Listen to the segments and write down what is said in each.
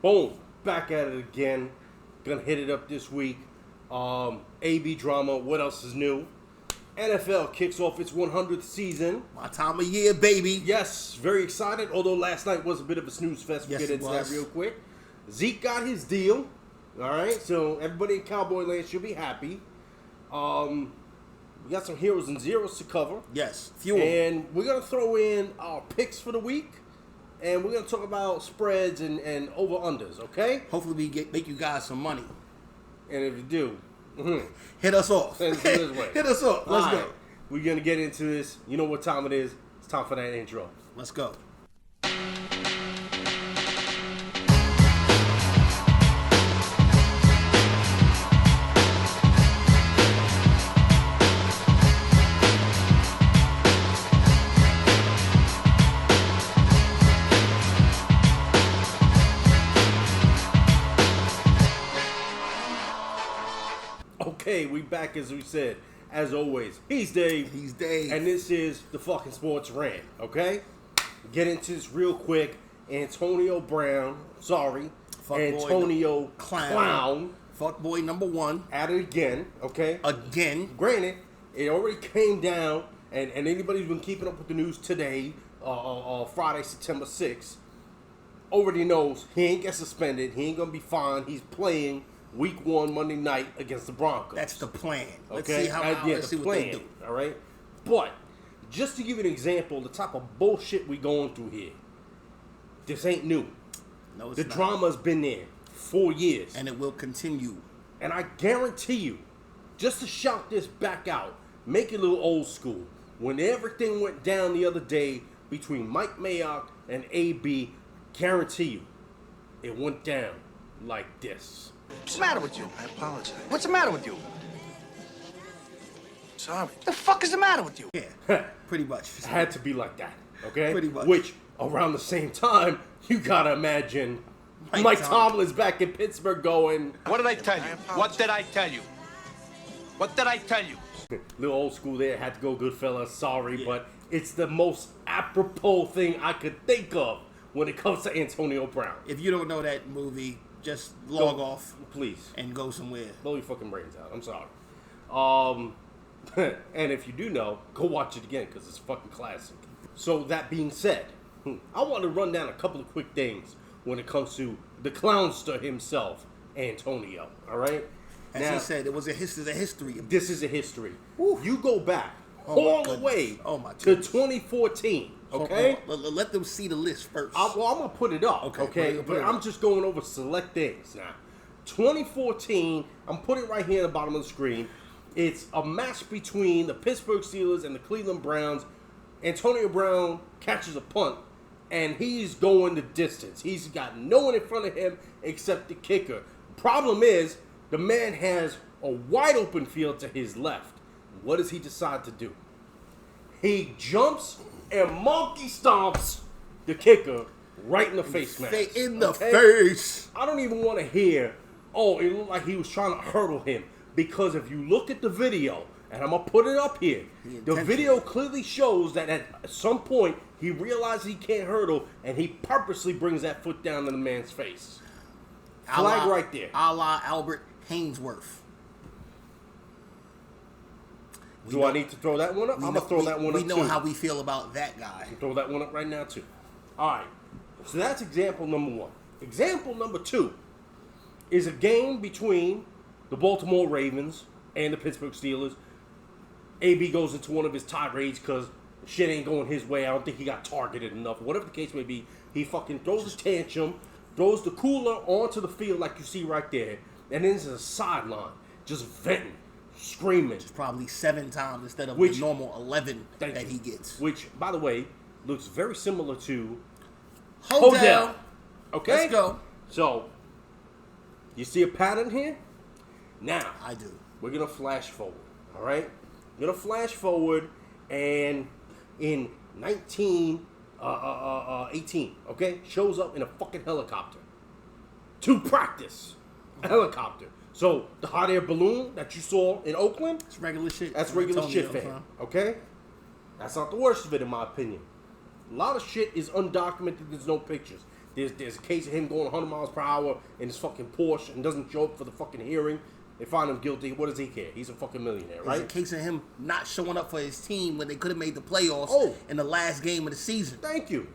Boom, back at it again. Gonna hit it up this week. AB drama, what else is new? NFL kicks off its 100th season. My time of year, baby. Yes, very excited. Although last night was a bit of a snooze fest. We'll Yes, get it into that was. real quick. Zeke got his deal. All right, so everybody in Cowboy Land should be happy. We got some heroes and zeros to cover. Yes, few. And we're going to throw in our picks for the week. And we're going to talk about spreads and over-unders, okay? Hopefully we make you guys some money. And if you do, hit us off. send it this way. Hit us off. Let's All go. right, we're going to get into this. You know what time it is. It's time for that intro. Let's go. Okay, we back as we said. As always, he's Dave. He's Dave. And this is the fucking Sports Rant, okay? Get into this real quick. Antonio Brown, sorry. Fuck Antonio boy, Clown. Fuck boy number one. At it again, okay? Again. Granted, it already came down, and anybody who's been keeping up with the news today, Friday, September 6th, already knows he ain't get suspended. He ain't going to be fined. He's playing Week 1 Monday night against the Broncos. That's the plan. Let's Okay? see how let's see the what they plan, do. all right? But, just to give you an example, the type of bullshit we going through here, this ain't new. No, it's The not. drama's been there 4 years. And it will continue. And I guarantee you, just to shout this back out, make it a little old school. When everything went down the other day between Mike Mayock and AB, guarantee you, it went down like this. What's the matter with you? I apologize. What's the matter with you? Sorry. The fuck is the matter with you? Yeah, pretty much. It had to be like that, okay? Pretty much. Which, around the same time, you gotta imagine Mike Tomlin's back in Pittsburgh going, What did I tell you? I apologize. What did I tell you? What did I tell you? little old school there, had to go Goodfellas, sorry, but it's the most apropos thing I could think of when it comes to Antonio Brown. If you don't know that movie, just log off Please. and go somewhere. Blow your fucking brains out. I'm sorry. And if you do know, go watch it again because it's a fucking classic. So that being said, I want to run down a couple of quick things when it comes to the clownster himself, Antonio. All right. As he said, it was a history. Of This is a history. Woo. You go back Oh, my all the goodness. way Oh, my to goodness. 2014. Okay. Let them see the list first. I'm gonna put it up, Okay, okay? put But it I'm up. just going over select things now. 2014, I'm putting it right here at the bottom of the screen. It's a match between the Pittsburgh Steelers and the Cleveland Browns. Antonio Brown catches a punt, and he's going the distance. He's got no one in front of him except the kicker. Problem is, the man has a wide open field to his left. What does he decide to do? He jumps and monkey stomps the kicker right in the face mask. In the okay? face. I don't even want to hear, oh, it looked like he was trying to hurdle him. Because if you look at the video, and I'm going to put it up here, the video clearly shows that at some point he realizes he can't hurdle, and he purposely brings that foot down in the man's face. Flag right there. A la Albert Hainsworth. Do I need to throw that one up? I'm going to throw that one up We too. know how we feel about that guy. Throw that one up right now, too. All right. So that's example number one. Example number two is a game between the Baltimore Ravens and the Pittsburgh Steelers. AB goes into one of his tirades because shit ain't going his way. I don't think he got targeted enough. Whatever the case may be, he fucking throws a tantrum, throws the cooler onto the field like you see right there, and then there's a sideline just venting, screaming. Probably 7 times instead of Which- the normal 11 Thank that you. he gets. Which, by the way, looks very similar to Hold Odell. down. Okay? Let's go. So, you see a pattern here? Now, I do. we're going to flash forward, all right? We're going to flash forward, and in 1918, okay, shows up in a fucking helicopter to practice. A helicopter. So, the hot air balloon that you saw in Oakland, It's regular shit. that's regular Antonio, shit, fam. huh? Okay? That's not the worst of it, in my opinion. A lot of shit is undocumented. There's no pictures. There's a case of him going 100 miles per hour in his fucking Porsche and doesn't show up for the fucking hearing. They find him guilty. What does he care? He's a fucking millionaire, right? There's a case of him not showing up for his team when they could have made the playoffs in the last game of the season. Thank you.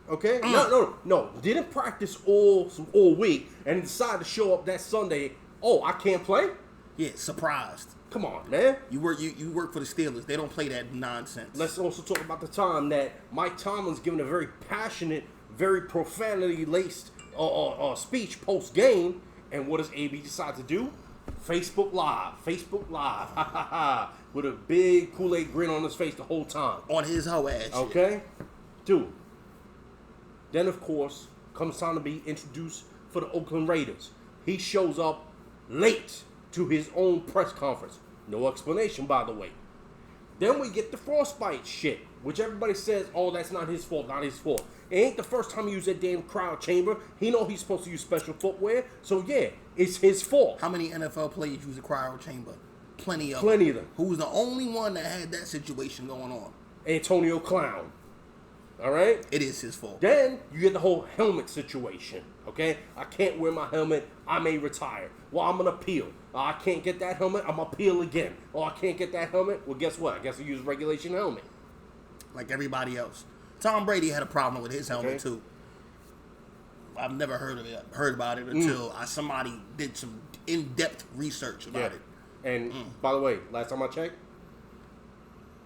Okay? No. Didn't practice all week and decided to show up that Sunday. Oh, I can't play? Yeah, surprised. Come on, man. You work for the Steelers. They don't play that nonsense. Let's also talk about the time that Mike Tomlin's given a very passionate, very profanity-laced speech post-game. And what does AB decide to do? Facebook Live, with a big Kool-Aid grin on his face the whole time. On his hoe ass. Okay? Dude. Then, of course, comes time to be introduced for the Oakland Raiders. He shows up late to his own press conference. No explanation, by the way. Then we get the frostbite shit, which everybody says, oh, that's not his fault. It ain't the first time he used that damn crowd chamber. He know he's supposed to use special footwear. So, yeah, it's his fault. How many NFL players use a crowd chamber? Plenty of them. Who was the only one that had that situation going on? Antonio Clown. All right? It is his fault. Then you get the whole helmet situation, okay? I can't wear my helmet. I may retire. Well, I'm going to appeal. I can't get that helmet. I'm going to appeal again. Oh, I can't get that helmet. Well, guess what? I guess I use regulation helmet. Like everybody else. Tom Brady had a problem with his helmet, too. I've never heard about it until somebody did some in-depth research about it. And, by the way, last time I checked,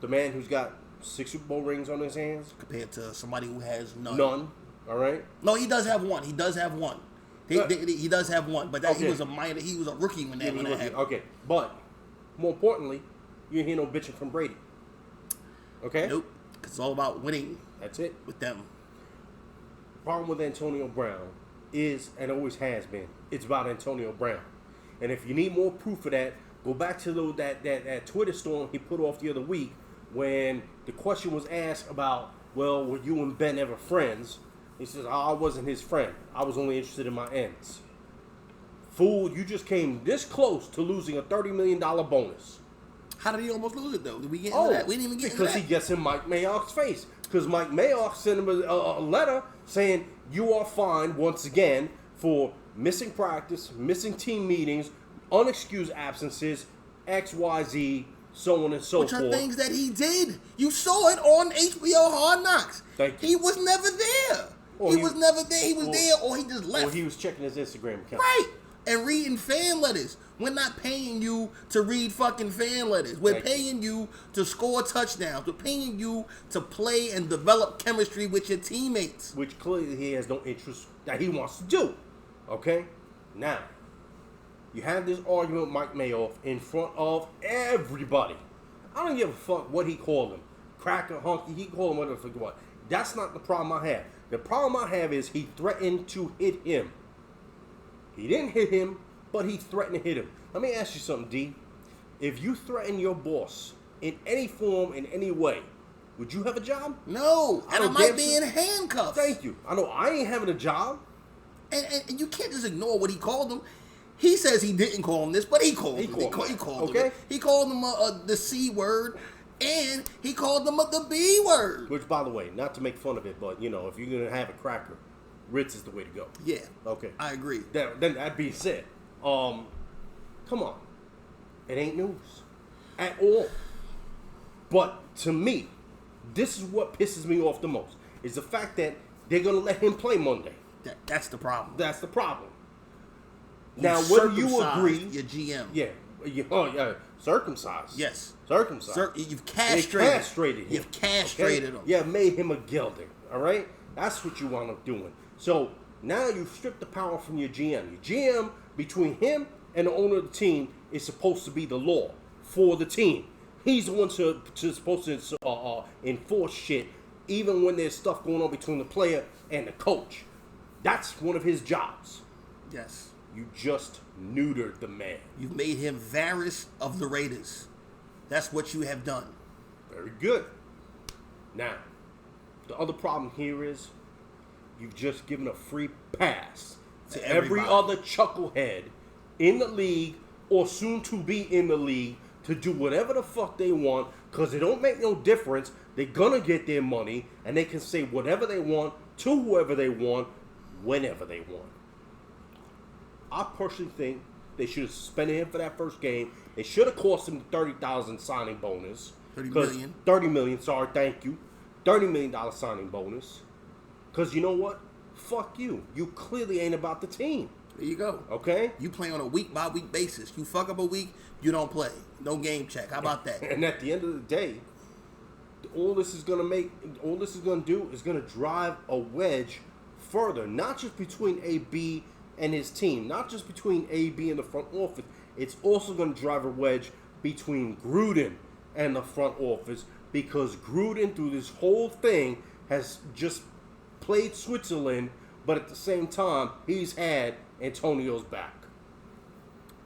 the man who's got 6 Super Bowl rings on his hands compared to somebody who has none. All right. No, he does have one. He does have one, but he was a minor. He was a rookie when that happened. Okay, but more importantly, you didn't hear no bitching from Brady. Okay. Nope. Cause it's all about winning. That's it with them. Problem with Antonio Brown is, and always has been, it's about Antonio Brown. And if you need more proof of that, go back to that Twitter storm he put off the other week. When the question was asked about, well, were you and Ben ever friends? He says, I wasn't his friend. I was only interested in my ends. Fool, you just came this close to losing a $30 million bonus. How did he almost lose it, though? Did we get into that? We didn't even get into that. Because he gets in Mike Mayock's face. Because Mike Mayock sent him a letter saying, you are fined once again for missing practice, missing team meetings, unexcused absences, XYZ, so on and so forth. Which are things that he did. You saw it on HBO Hard Knocks. Thank you. He was never there. He was never there. He was there or he just left. Or he was checking his Instagram account. Right. And reading fan letters. We're not paying you to read fucking fan letters. We're paying you to score touchdowns. We're paying you to play and develop chemistry with your teammates. Which clearly he has no interest that he wants to do. Okay? Now, you have this argument with Mike Mayock in front of everybody. I don't give a fuck what he called him. Cracker, hunky, he called him whatever the fuck what. That's not the problem I have. The problem I have is he threatened to hit him. He didn't hit him, but he threatened to hit him. Let me ask you something, D. If you threaten your boss in any form, in any way, would you have a job? No. And I might be in handcuffs. Thank you. I know I ain't having a job. And you can't just ignore what he called him. He says he didn't call him this, but he called him. He called him. He called him the C word, and he called him the B word. Which, by the way, not to make fun of it, but, you know, if you're going to have a cracker, Ritz is the way to go. Yeah. Okay. I agree. Then that being said, come on. It ain't news at all. But to me, this is what pisses me off the most, is the fact that they're going to let him play Monday. That's the problem. That's the problem. Now, whether you agree, your GM, yeah, circumcised, yes, circumcised. You've castrated him. You've castrated him. Yeah, made him a gelding. All right, that's what you wound up doing. So now you've stripped the power from your GM. Your GM, between him and the owner of the team, is supposed to be the law for the team. He's the one supposed to enforce shit, even when there's stuff going on between the player and the coach. That's one of his jobs. Yes. You just neutered the man. You've made him Varys of the Raiders. That's what you have done. Very good. Now, the other problem here is you've just given a free pass to every other chucklehead in the league or soon to be in the league to do whatever the fuck they want, because it don't make no difference. They're going to get their money, and they can say whatever they want to whoever they want, whenever they want. I personally think they should have suspended him for that first game. They should have cost him the $30,000 signing bonus. $30 million, sorry, thank you. $30 million signing bonus. Because you know what? Fuck you. You clearly ain't about the team. There you go. Okay? You play on a week-by-week basis. You fuck up a week, you don't play. No game check. How about that? And at the end of the day, all this is going to do is going to drive a wedge further, not just between AB and his team, not just between AB and the front office. It's also going to drive a wedge between Gruden and the front office, because Gruden, through this whole thing, has just played Switzerland, but at the same time, he's had Antonio's back.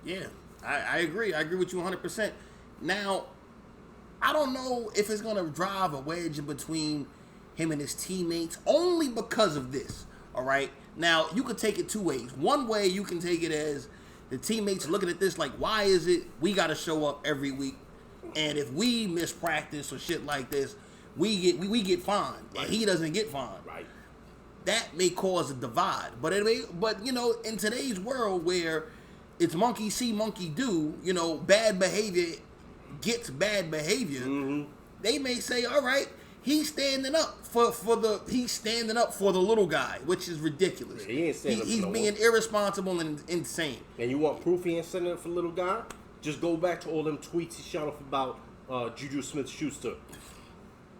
Yeah, I agree. I agree with you 100%. Now, I don't know if it's going to drive a wedge in between him and his teammates, only because of this, all right? Now, you could take it two ways. One way, you can take it as the teammates looking at this like, why is it we got to show up every week? And if we miss practice or shit like this, we get fined, right, and he doesn't get fined. Right. That may cause a divide. But you know, in today's world where it's monkey see, monkey do, you know, bad behavior gets bad behavior, they may say, all right, he's standing up for the little guy, which is ridiculous. Yeah, he ain't standing up for He's no being one. irresponsible and insane. And you want proof he ain't standing up for the little guy? Just go back to all them tweets he shot off about Juju Smith-Schuster.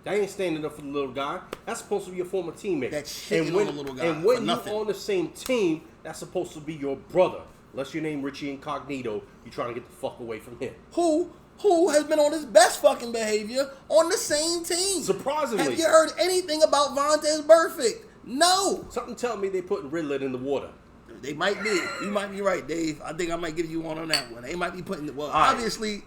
That ain't standing up for the little guy. That's supposed to be your former teammate. That's shitting on the little guy. And when for you're nothing. on the same team, that's supposed to be your brother. Unless your name Richie Incognito, you're trying to get the fuck away from him. Who has been on his best fucking behavior on the same team? Surprisingly. Have you heard anything about Vontaze Burfict? No. Something tell me they putting Ritalin in the water. They might be. You might be right, Dave. I think I might give you one on that one. They might be putting. Well, right. obviously,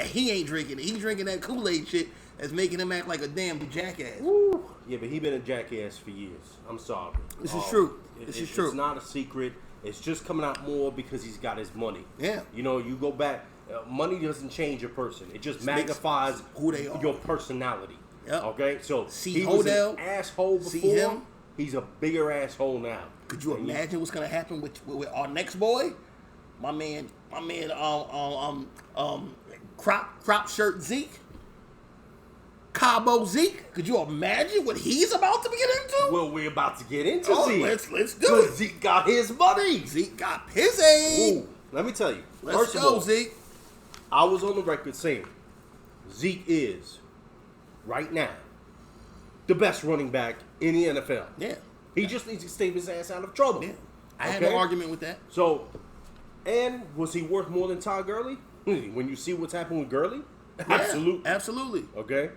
he ain't drinking it. He's drinking that Kool-Aid shit that's making him act like a damn jackass. Woo. Yeah, but he been a jackass for years. I'm sorry. This is true. This is true. It's not a secret. It's just coming out more because he's got his money. Yeah. You know, you go back. Money doesn't change a person. It just magnifies who they are. Your personality. Yep. Okay? So See he was Hodel. an asshole before. See him. He's a bigger asshole now. Could you imagine what's gonna happen with our next boy? My man, crop shirt Zeke, Cabo Zeke. Could you imagine what he's about to get into? Well, we're about to get into Zeke. Let's do it. Zeke got his money. Zeke got his aid. Ooh, let me tell you. Let's First go, of all, Zeke. I was on the record saying Zeke is, right now, the best running back in the NFL. Yeah. He just needs to stay his ass out of trouble. Yeah. I had no argument with that. So, and was he worth more than Todd Gurley? When you see what's happened with Gurley? Absolutely. Yeah, absolutely. Okay?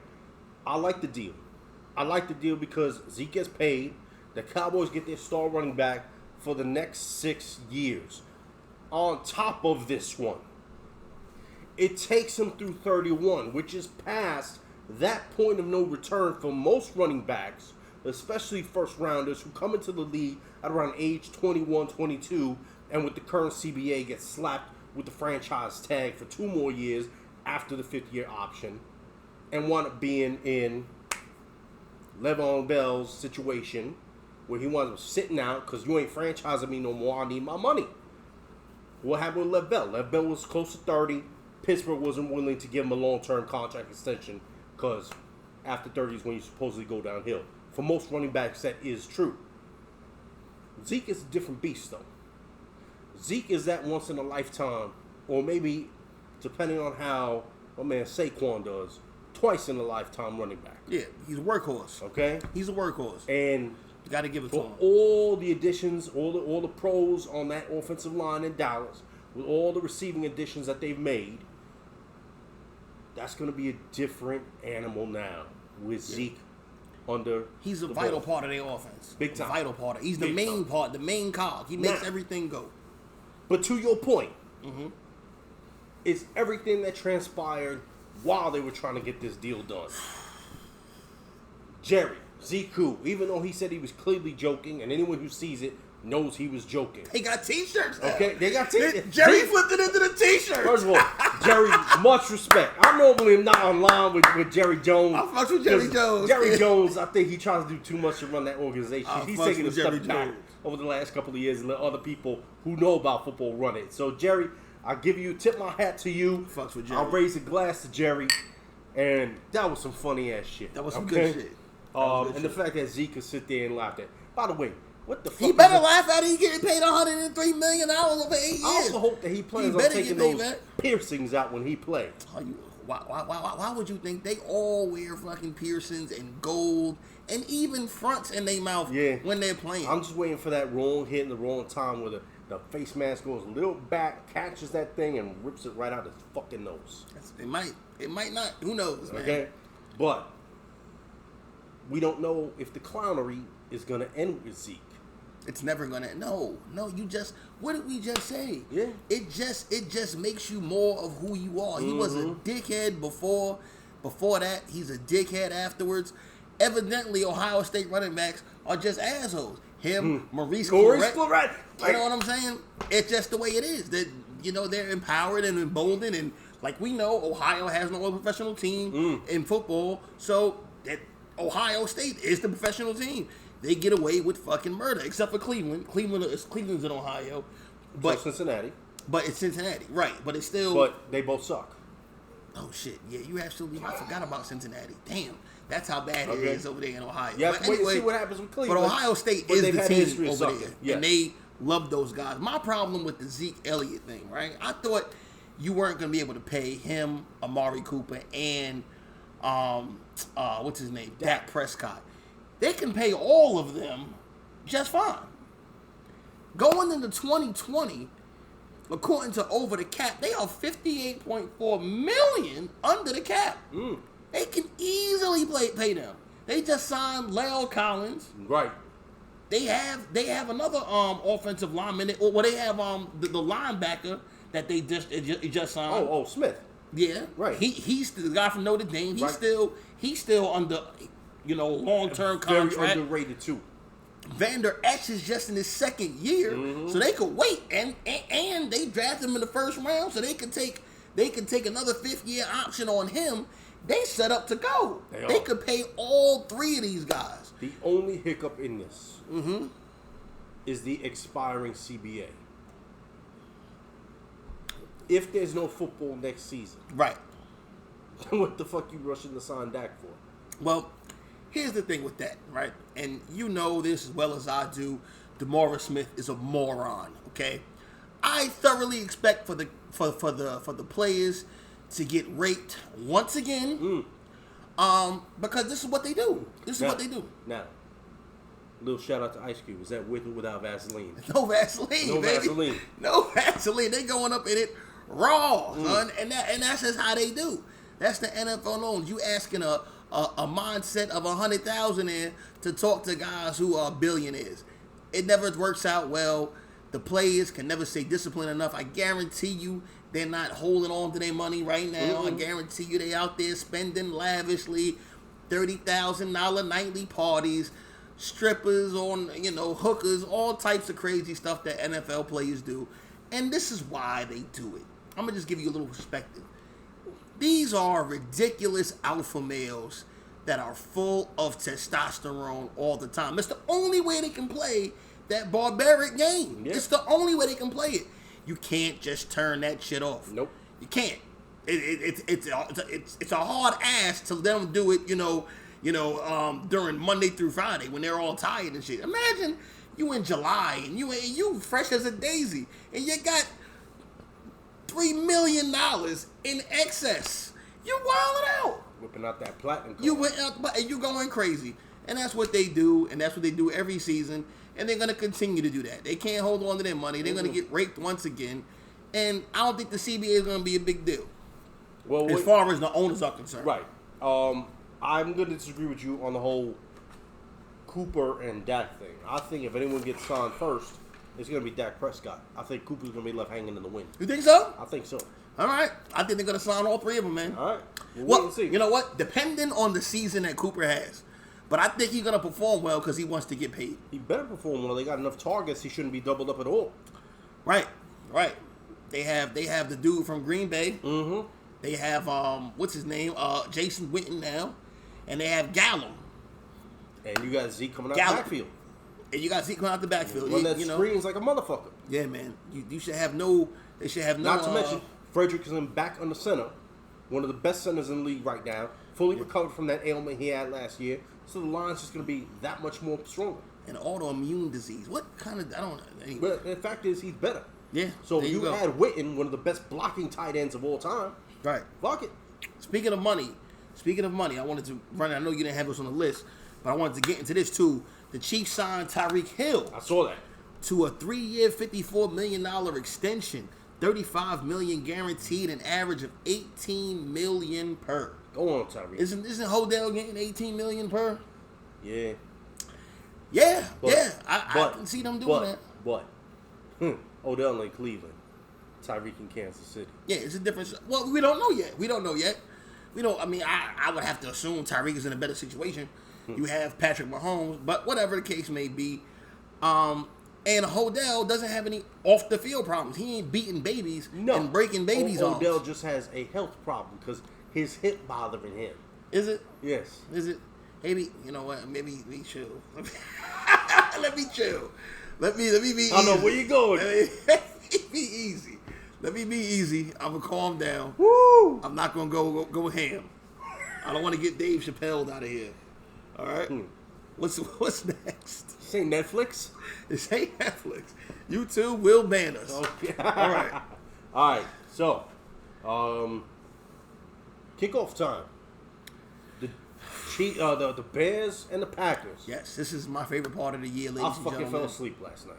I like the deal. I like the deal because Zeke gets paid. The Cowboys get their star running back for the next 6 years. On top of this one, it takes him through 31, which is past that point of no return for most running backs, especially first rounders who come into the league at around age 21, 22, and with the current CBA get slapped with the franchise tag for 2 more years after the 5th-year option, and wind up being in Le'Veon Bell's situation where he winds up sitting out because you ain't franchising me no more. I need my money. What happened with Lev Bell? Lev Bell was close to 30. Pittsburgh wasn't willing to give him a long-term contract extension because after 30 is when you supposedly go downhill. For most running backs, that is true. Zeke is a different beast, though. Zeke is that once-in-a-lifetime, or maybe, depending on how my man Saquon does, twice-in-a-lifetime running back. Yeah, he's a workhorse. Okay? He's a workhorse. And you got to give it to for him. all the additions, all the pros on that offensive line in Dallas, with all the receiving additions that they've made, that's going to be a different animal now with Zeke under. He's a the vital ball. part of their offense. Big time. Vital part. He's the Big main time. part, the main cog. He makes Now- everything go. But to your point, it's everything that transpired while they were trying to get this deal done. Jerry, Zeke, even though he said he was clearly joking, and anyone who sees it knows he was joking. They got T-shirts now. Okay, they got T-shirts. Jerry flipped it into the T-shirt. First of all, Jerry, much respect. I normally am not online with Jerry Jones. I fucks with Jerry 'cause Jones. Jerry Jones, I think he tries to do too much to run that organization. I He's fucks taking a with step Jerry back Jones. over the last couple of years and let other people who know about football run it. So, Jerry, I'll tip my hat to you. Fucks with Jerry. I'll raise a glass to Jerry. And that was some funny ass shit. That was some good shit. The fact that Zeke could sit there and laugh at. By the way, what the fuck? He better laugh at it. He getting paid $103 million over 8 years. I also hope that he plans on taking those piercings out when he plays. Why would you think they all wear fucking piercings and gold and even fronts in their mouth when they're playing? I'm just waiting for that wrong hit in the wrong time where the face mask goes a little back, catches that thing, and rips it right out his fucking nose. It might not. Who knows, man? Okay? But we don't know if the clownery is going to end with Zeke. It's never gonna. No. You just. What did we just say? Yeah. It just makes you more of who you are. He was a dickhead before. Before that, he's a dickhead afterwards. Evidently, Ohio State running backs are just assholes. Him, Maurice Clarett. You know what I'm saying? It's just the way it is. That they're empowered and emboldened, and like we know, Ohio has no other professional team in football, so that Ohio State is the professional team. They get away with fucking murder, except for Cleveland. Cleveland's in Ohio, but Cincinnati. But it's Cincinnati, right? But it's still. But they both suck. Oh shit! Yeah, you absolutely. I forgot about Cincinnati. Damn, that's how bad it is over there in Ohio. Yeah, but wait to see what happens with Cleveland. But Ohio State is the team over there, and they love those guys. My problem with the Zeke Elliott thing, right? I thought you weren't gonna be able to pay him, Amari Cooper, and what's his name, Dak Prescott. They can pay all of them just fine. Going into 2020, according to Over the Cap, they are $58.4 million under the cap. They can easily pay them. They just signed La'el Collins. Right. They have another offensive lineman. Well, they have the linebacker that they just signed. Oh, Smith. Yeah. Right. He's the guy from Notre Dame. He's still under long-term contract. Very underrated too. Vander Esch is just in his second year, so they could wait, and they drafted him in the first round, so they can take another 5th-year option on him. They set up to go. They could pay all 3 of these guys. The only hiccup in this is the expiring CBA. If there's no football next season, right? What the fuck you rushing to sign Dak for? Well, here's the thing with that, right? And you know this as well as I do. DeMaurice Smith is a moron. Okay, I thoroughly expect for the players to get raped once again, because this is what they do. Now, little shout out to Ice Cube. Is that with or without Vaseline? No Vaseline, baby. No Vaseline. They going up in it raw, son, and that's just how they do. That's the NFL loans. You asking a mindset of 100,000 in to talk to guys who are billionaires. It never works out well. The players can never stay disciplined enough. I guarantee you they're not holding on to their money right now. I guarantee you they out there spending lavishly, $30,000 nightly parties, strippers on, hookers, all types of crazy stuff that NFL players do. And this is why they do it. I'm going to just give you a little perspective. These are ridiculous alpha males that are full of testosterone all the time. It's the only way they can play that barbaric game. Yeah. It's the only way they can play it. You can't just turn that shit off. Nope. You can't. It's a hard ass to let them do it, during Monday through Friday when they're all tired and shit. Imagine you in July and you fresh as a daisy and you got $3 million in excess. You wilding out. Whipping out that platinum card. You went out and you going crazy. And that's what they do, and that's what they do every season. And they're going to continue to do that. They can't hold on to their money. They're going to get raped once again. And I don't think the CBA is going to be a big deal. Well, as far as the owners are concerned. Right. I'm going to disagree with you on the whole Cooper and Dak thing. I think if anyone gets signed first, it's going to be Dak Prescott. I think Cooper's going to be left hanging in the wind. You think so? I think so. All right. I think they're going to sign all 3 of them, man. All right. Well, wait and see. You know what? Depending on the season that Cooper has. But I think he's going to perform well because he wants to get paid. He better perform well. They got enough targets. He shouldn't be doubled up at all. Right. They have the dude from Green Bay. Mm-hmm. They have, what's his name? Jason Witten now. And they have Gallup. And you got Zeke coming out of the backfield. And you got Zeke coming out the backfield. Run that screens like a motherfucker. Yeah, man. You should have no. They should have no. Not to mention, Fredrickson back on the center, one of the best centers in the league right now, fully recovered from that ailment he had last year. So the line's just going to be that much more stronger. An autoimmune disease. What kind of? I don't know. Anyway. But the fact is, he's better. Yeah. So you go. had Witten, one of the best blocking tight ends of all time. Right. Fuck it. Speaking of money, I wanted to run. I know you didn't have this on the list, but I wanted to get into this too. The Chiefs signed Tyreek Hill. I saw that. To a 3-year, $54 million extension, $35 million guaranteed, an average of $18 million per. Go on, Tyreek. Isn't Hodell getting $18 million per? Yeah. Yeah, But, yeah. I can see them doing that. But Odell in Cleveland, Tyreek in Kansas City. Yeah, it's a difference. Well, we don't know yet. We don't. I mean, I would have to assume Tyreek is in a better situation. You have Patrick Mahomes, but whatever the case may be. And Hodell doesn't have any off the field problems. He ain't beating babies and breaking babies off. Odell just has a health problem because his hip bothering him. Is it? Yes. Is it? Maybe, you know what? Maybe we chill. Let me chill. Let me be easy. I know where you going. Let me be easy. Let me be easy. I'm gonna calm down. Woo! I'm not gonna go ham. I don't want to get Dave Chappelle out of here. All right. What's next? This ain't Netflix. This ain't Netflix. YouTube will ban us. Okay. All right. All right. So, kickoff time. The Bears and the Packers. Yes, this is my favorite part of the year, ladies I and fucking gentlemen. fell asleep last night.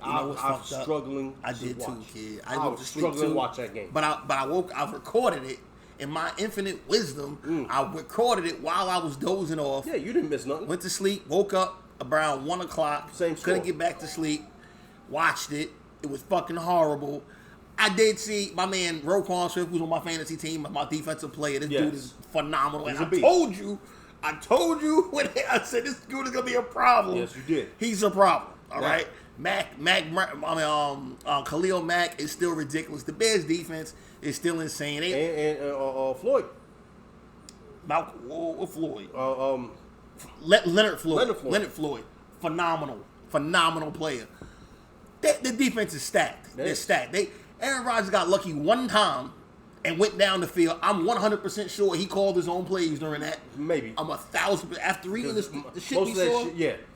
You know what's I fucked was up? struggling. I did too, watch. kid. I went was to sleep struggling too, to watch that game. But I recorded it. In my infinite wisdom, I recorded it while I was dozing off. Yeah, you didn't miss nothing. Went to sleep, woke up around 1 o'clock. Same score. Couldn't get back to sleep. Watched it. It was fucking horrible. I did see my man Roquan Swift, who's on my fantasy team, my defensive player. This dude is phenomenal. He's and a beast. I told you when I said this dude is gonna be a problem. Yes, you did. He's a problem. All Yeah. right. Khalil Mack is still ridiculous. The Bears defense is still insane. Floyd. What Floyd? Leonard Leonard Floyd. Floyd. Leonard Floyd. Phenomenal player. The defense is stacked. They're stacked. Aaron Rodgers got lucky one time and went down the field. I'm 100% sure he called his own plays during that. Maybe. I'm 1,000%. After reading the shit most we of that saw, shit,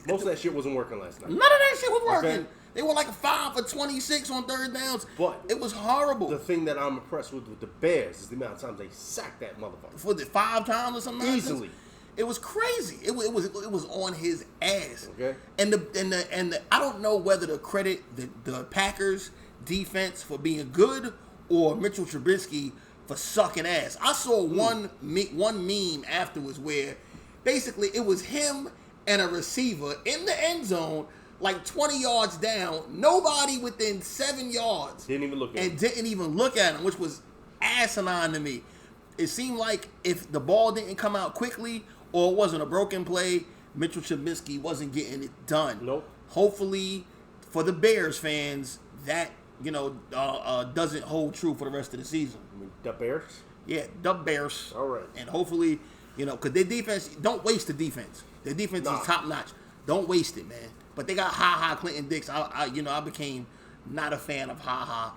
most of that shit wasn't working last night. none of that shit was working. Okay. They were like 5 for 26 on third downs. But it was horrible. The thing that I'm impressed with the Bears is the amount of times they sacked that motherfucker. For the 5 times or something. Easily. It was crazy. It was on his ass. Okay. And the I don't know whether to credit the Packers defense for being good or Mitchell Trubisky for sucking ass. I saw one meme afterwards where basically it was him and a receiver in the end zone, like 20 yards down, nobody within 7 yards. Didn't even look at him, which was asinine to me. It seemed like if the ball didn't come out quickly or it wasn't a broken play, Mitchell Trubisky wasn't getting it done. Nope. Hopefully, for the Bears fans, that doesn't hold true for the rest of the season. I mean, the Bears? Yeah, the Bears. All right. And hopefully, because their defense, don't waste the defense. Their defense is top notch. Don't waste it, man. But they got Ha Clinton Dix. I became not a fan of Ha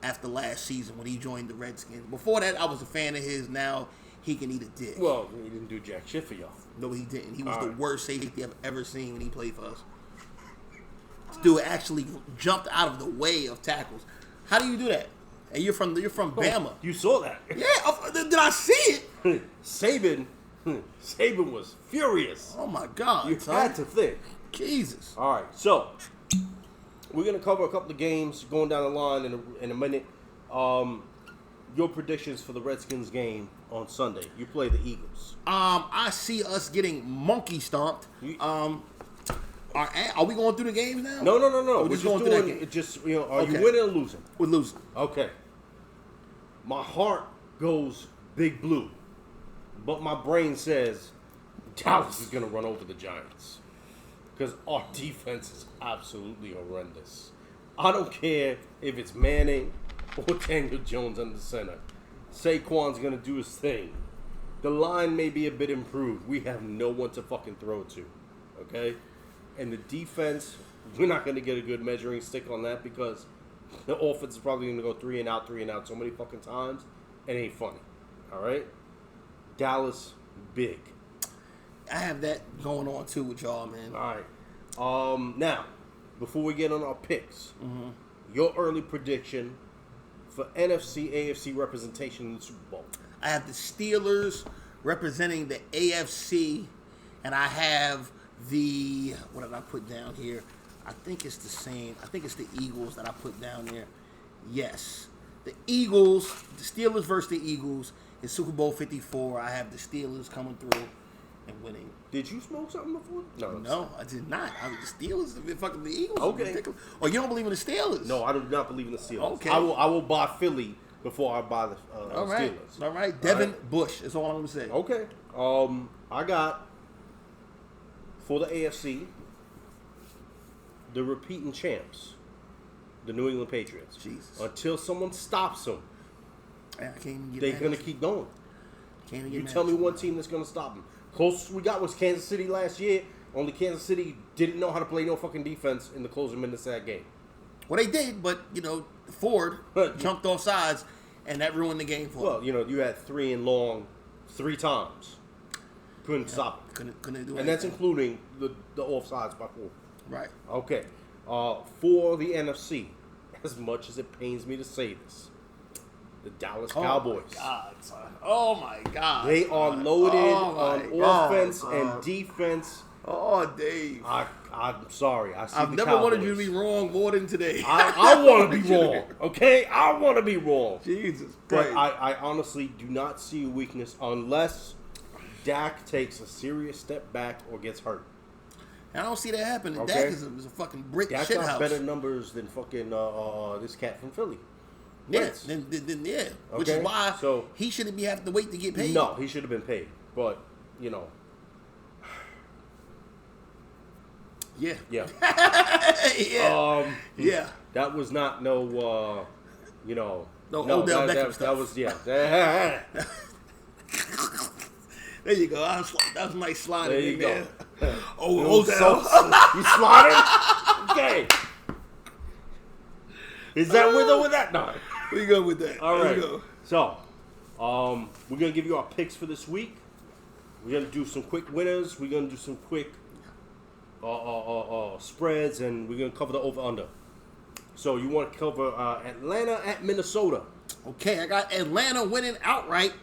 after last season when he joined the Redskins. Before that, I was a fan of his. Now he can eat a dick. Well, he didn't do jack shit for y'all. No, he didn't. He was the worst safety I've ever seen when he played for us. This dude actually jumped out of the way of tackles. How do you do that? And you're from Bama. You saw that? Yeah. Did I see it? Saban was furious. Oh my God! You had to think. Jesus. All right, so we're gonna cover a couple of games going down the line in a minute. Your predictions for the Redskins game on Sunday? You play the Eagles. I see us getting monkey stomped. Are we going through the games now? No. We're just going through that game. It just are you winning or losing? We're losing. Okay. My heart goes Big Blue, but my brain says Dallas is gonna run over the Giants because our defense is absolutely horrendous. I don't care if it's Manning or Daniel Jones under center. Saquon's gonna do his thing. The line may be a bit improved. We have no one to fucking throw to. Okay? And the defense, we're not going to get a good measuring stick on that because the offense is probably going to go 3 and out so many fucking times. It ain't funny. All right? Dallas, big. I have that going on too with y'all, man. All right. Now, before we get on our picks, your early prediction for NFC, AFC representation in the Super Bowl. I have the Steelers representing the AFC, and I have the, what did I put down here? I think it's the same. I think it's the Eagles that I put down there. Yes. The Eagles, the Steelers versus the Eagles in Super Bowl 54. I have the Steelers coming through and winning. Did you smoke something before? No, I did not. I was the Steelers and fucking the Eagles. Okay. Oh, you don't believe in the Steelers? No, I do not believe in the Steelers. Okay. I will buy Philly before I buy the All right. Steelers. All right. Devin Bush is all I'm going to say. Okay. I got, for the AFC, the repeating champs, the New England Patriots. Jesus. Until someone stops them, I can't even get they're mad going at to keep going. Can't even You get tell mad me at one team that's going to stop them. Closest we got was Kansas City last year. Only Kansas City didn't know how to play no fucking defense in the closing minutes of that game. Well, they did, but, Ford jumped off sides, and that ruined the game for them. Well, you had 3 and long 3 times. Couldn't stop them. Couldn't do anything. And that's including the offsides by 4. Right. Okay. For the NFC, as much as it pains me to say this, the Dallas Cowboys. Oh, my God, son. Oh, my God. They are loaded on God, offense son. and defense. Oh, Dave. I'm sorry. I've never wanted you to be wrong more than today. I want to be wrong, okay? I want to be wrong. Jesus But Christ. I honestly do not see a weakness unless Dak takes a serious step back or gets hurt. I don't see that happening. Okay. Dak is a fucking brick Dak's shit got house. better numbers than fucking this cat from Philly. Yeah, Wentz. yeah. Which Okay, is why so- he shouldn't be having to wait to get paid. No, he should have been paid. But, Yeah. yeah. yeah. Yeah. That was not no, No no, Odell Beckham that stuff. was, yeah. There you go. That was nice sliding. There you in go. There. Oh, Odell. You slotted? Okay. Is that with or without? No. Where you go with that? All There right. you go. So, we're going to give you our picks for this week. We're going to do some quick winners. We're going to do some quick spreads, and we're going to cover the over-under. So, you want to cover Atlanta at Minnesota. Okay, I got Atlanta winning outright,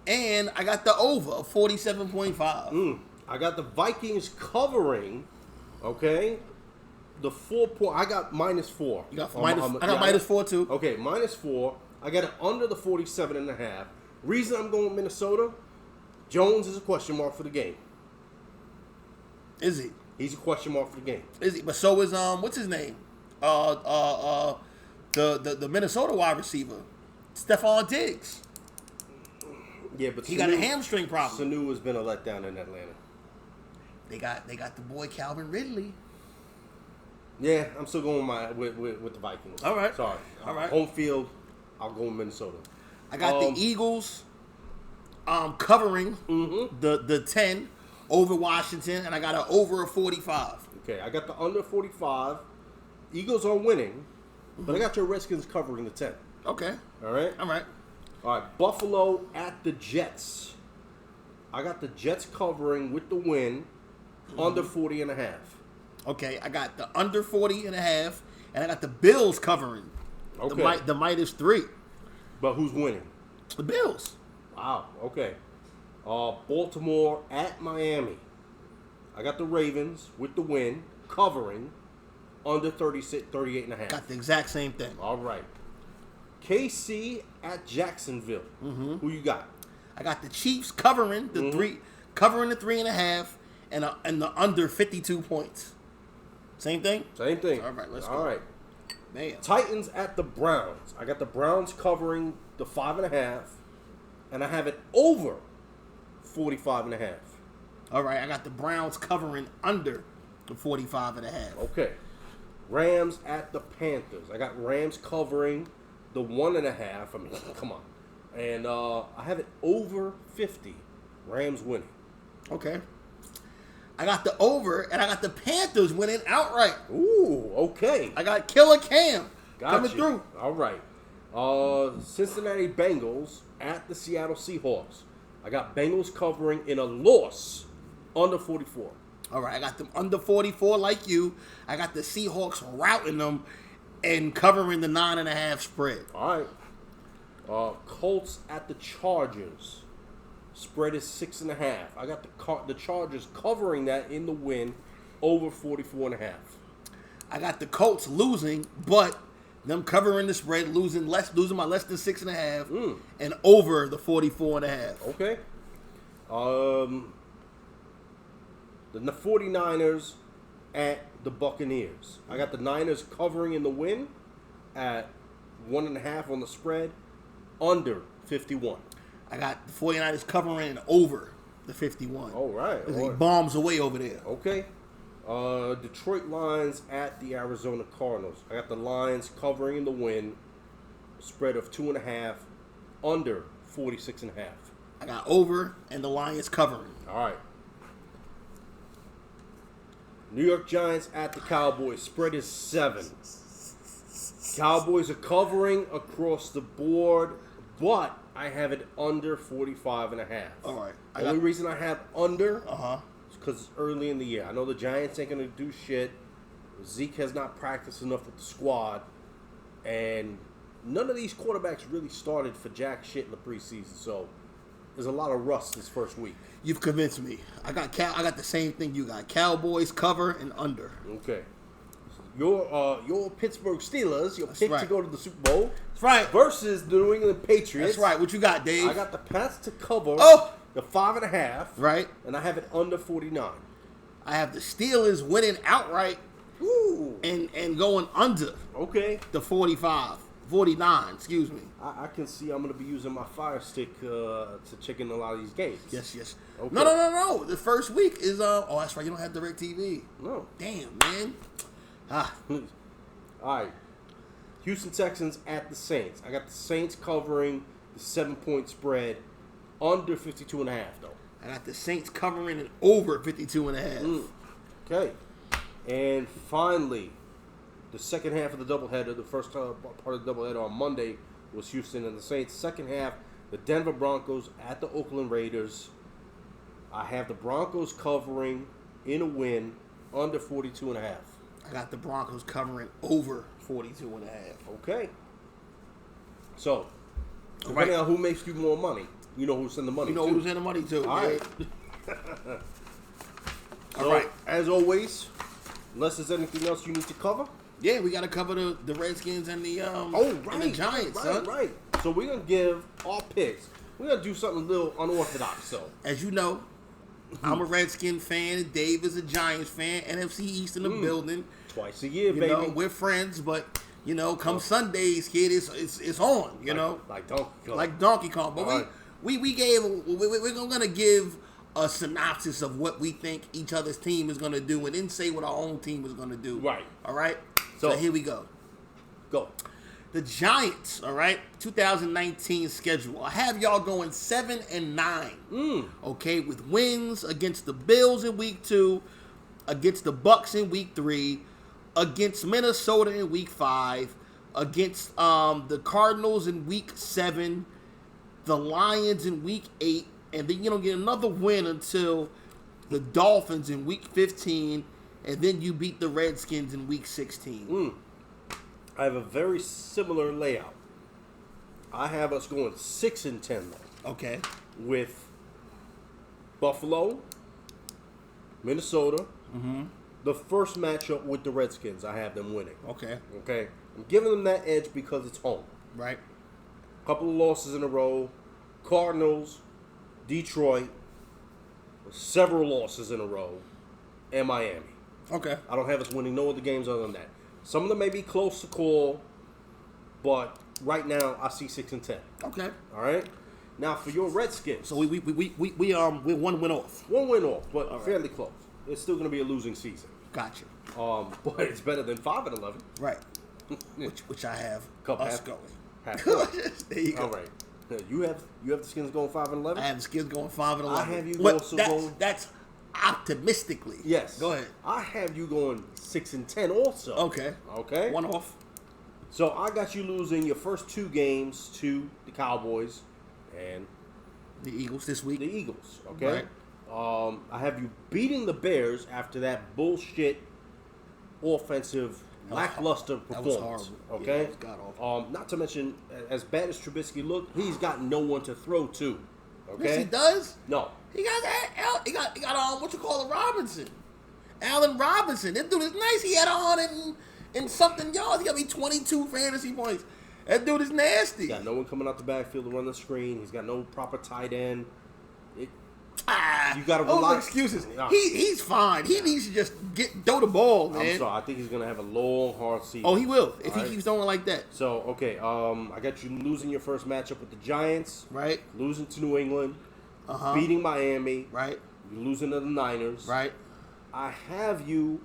and I got the over of 47.5. I got the Vikings covering, okay? The 4 point. I got -4. You got I got -4 too. Okay, -4. I got it under the 47.5. Reason I'm going Minnesota, Jones is a question mark for the game. Is he? He's a question mark for the game. Is he? But so is what's his name? The Minnesota wide receiver, Stephon Diggs. Yeah, but He got a hamstring problem. Sanu has been a letdown in Atlanta. They got the boy Calvin Ridley. Yeah, I'm still going with the Vikings. All right. Sorry. All right. Home field, I'll go with Minnesota. I got the Eagles covering the 10 over Washington, and I got an over a 45. Okay, I got the under 45. Eagles are winning, but I got your Redskins covering the 10. Okay. All right? All right. All right, Buffalo at the Jets. I got the Jets covering with the win, under 40.5. Okay, I got the under 40.5, and I got the Bills covering. Okay. The -3. But who's winning? The Bills. Wow, okay. Baltimore at Miami. I got the Ravens with the win, covering, under 38.5. Got the exact same thing. All right. KC at Jacksonville. Who you got? I got the Chiefs covering the 3.5, and the under 52 points. Same thing? Same thing. All right, let's go. All right. Man. Titans at the Browns. I got the Browns covering the 5.5, and I have it over 45.5. All right, I got the Browns covering under the 45.5. Okay. Rams at the Panthers. I got Rams covering the 1.5. I mean, come on. And I have it over 50. Rams winning. Okay. I got the over, and I got the Panthers winning outright. Ooh, okay. I got Killer Cam coming you. through. All right. Cincinnati Bengals at the Seattle Seahawks. I got Bengals covering in a loss under 44. All right, I got them under 44 like you. I got the Seahawks routing them and covering the 9.5 spread. All right. Colts at the Chargers. Spread is 6.5. I got the Chargers covering that in the win over 44.5. I got the Colts losing, but them covering the spread, losing by less than 6.5, and over the 44.5. Okay. The 49ers at the Buccaneers. I got the Niners covering in the win at 1.5 on the spread, under 51. I got the 49ers covering over the 51. All right. He bombs away over there. Okay. Detroit Lions at the Arizona Cardinals. I got the Lions covering in the win, spread of 2.5, under 46.5. I got over and the Lions covering. All right. New York Giants at the Cowboys. Spread is 7. Cowboys are covering across the board, but I have it under 45.5. All right. The only reason I have under is because it's early in the year. I know the Giants ain't going to do shit. Zeke has not practiced enough with the squad. And none of these quarterbacks really started for jack shit in the preseason. So there's a lot of rust this first week. You've convinced me. I got the same thing you got. Cowboys cover and under. Okay. Your Pittsburgh Steelers, your pick to go to the Super Bowl. That's right. Versus the New England Patriots. That's right. What you got, Dave? I got the Pats to cover the 5.5. Right. And I have it under 49. I have the Steelers winning outright. Ooh. And going under. Okay. The 49, excuse me. I can see I'm going to be using my Fire Stick to check in a lot of these games. Yes. Okay. No. The first week is that's right. You don't have DirecTV. No. Damn, man. All right. Houston Texans at the Saints. I got the Saints covering the 7-point spread under 52.5, though. I got the Saints covering it over 52.5. Okay. And finally, the second half of the doubleheader, the first part of the doubleheader on Monday was Houston and the Saints. Second half, the Denver Broncos at the Oakland Raiders. I have the Broncos covering in a win under 42.5. I got the Broncos covering over 42.5. Okay. So, depending on who makes you more money, you know who's sending the money. You know who's sending the money to. All right. All right. As always, unless there's anything else you need to cover. Yeah, we got to cover the Redskins and the and the Giants, son. Right. So we're gonna give our picks. We're gonna do something a little unorthodox. So, as you know, I'm a Redskin fan, and Dave is a Giants fan. NFC East in the building. Twice a year, you baby. know, we're friends, but come Sundays, kid, it's on. You know, like Donkey Kong. Like Donkey Kong. But we're gonna give a synopsis of what we think each other's team is gonna do, and then say what our own team is gonna do. Right. All right. So here we go. Go. The Giants, all right, 2019 schedule. I have y'all going 7-9. Okay, with wins against the Bills in week 2, against the Bucks in week 3, against Minnesota in week 5, against the Cardinals in week 7, the Lions in week 8, and then you don't get another win until the Dolphins in week 15, and then you beat the Redskins in week 16. I have a very similar layout. I have us going 6-10 though. Okay. With Buffalo, Minnesota. The first matchup with the Redskins, I have them winning. Okay. I'm giving them that edge because it's home. Right. A couple of losses in a row. Cardinals, Detroit, several losses in a row, and Miami. Okay. I don't have us winning no other games other than that. Some of them may be close to call, but right now I see 6-10. Okay. All right. Now for your Redskins, So we're 1 win off. one win off, but fairly close. It's still going to be a losing season. Gotcha. But it's better than 5-11. Right. which I have Couple us half- going. half- There you go. All right. You have the Skins going 5-11. I have the Skins going 5-11. I have you also going. That's optimistically. Yes. Go ahead. I have you going 6-10 also. Okay. Okay. One off. So I got you losing your first 2 games to the Cowboys and The Eagles this week. the Eagles. Okay. Right. I have you beating the Bears after that bullshit offensive lackluster That was performance. horrible. Okay. Yeah, that was god-awful. Not to mention, as bad as Trubisky looked, he's got no one to throw to. Okay. Yes, he does. No. He got what you call it, Robinson. Allen Robinson. That dude is nice. He had 100 and something yards. He got me 22 fantasy points. That dude is nasty. He's got no one coming out the backfield to run the screen. He's got no proper tight end. You got to those rely. are excuses. Nah. He's fine. He needs to just throw the ball, man. I'm sorry. I think he's gonna have a long, hard season. Oh, he will if All he right? keeps throwing like that. So okay, I got you losing your first matchup with the Giants, Right. losing to New England, Uh-huh. beating Miami, Right. losing to the Niners. Right. I have you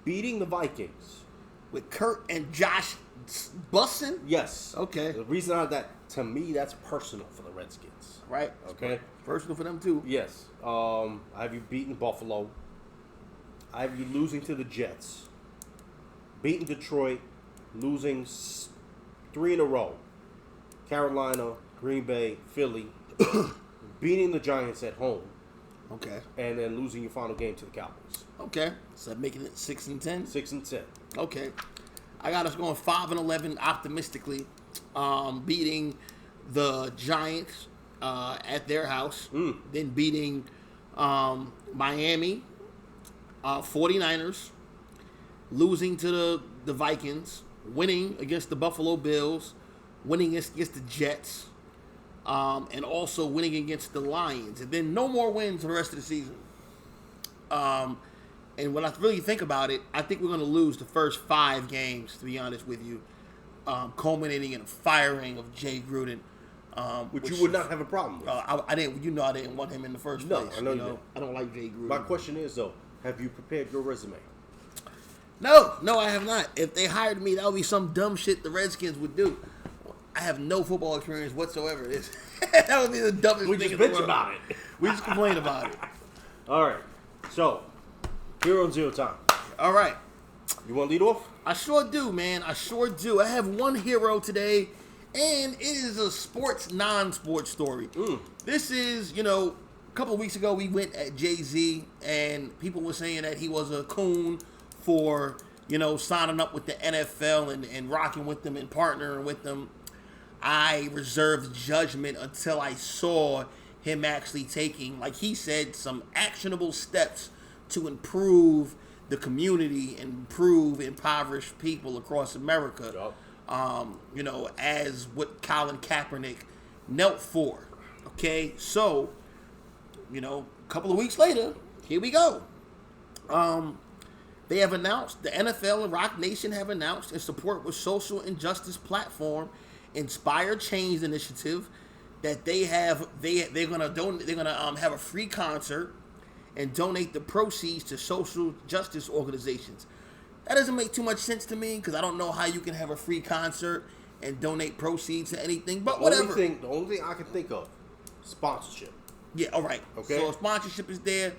beating the Vikings. With Kurt and Josh Bussin. Yes. Okay. The reason I have that, to me, that's personal for the Redskins. Right. Okay. Personal for them too. Yes. I have you beating Buffalo. I have you losing to the Jets. Beating Detroit. Losing 3 in a row. Carolina, Green Bay, Philly. Beating the Giants at home. Okay. And then losing your final game to the Cowboys. Okay. So making it 6-10. 6-10. Okay. I got us going 5-11 optimistically, beating the Giants at their house, then beating Miami, 49ers, losing to the Vikings, winning against the Buffalo Bills, winning against the Jets, and also winning against the Lions. And then no more wins for the rest of the season. And when I really think about it, I think we're going to lose the first 5 games, to be honest with you, culminating in a firing of Jay Gruden. Which you would not have a problem with. I didn't. I didn't want him in the first No, place. I know you didn't. I don't like Jay Gruden. My question is, though, have you prepared your resume? No, I have not. If they hired me, that would be some dumb shit the Redskins would do. I have no football experience whatsoever. That would be the dumbest We thing just in the bitch world. about it. We just complain about it. All right. So, hero and zero time. All right. You want to lead off? I sure do, man. I sure do. I have one hero today, and it is a non-sports story. This is, a couple of weeks ago we went at Jay-Z, and people were saying that he was a coon for, signing up with the NFL and rocking with them and partnering with them. I reserved judgment until I saw him actually taking, like he said, some actionable steps to improve the community and improve impoverished people across America. Yep. As what Colin Kaepernick knelt for. Okay, so, a couple of weeks later, here we go. They have announced, the NFL and Rock Nation have announced, in support with social injustice platform Inspire Change initiative, that they're gonna have a free concert and donate the proceeds to social justice organizations. That doesn't make too much sense to me because I don't know how you can have a free concert and donate proceeds to anything. But whatever. The only thing I can think of, sponsorship. Yeah, all right. Okay. So sponsorship is there.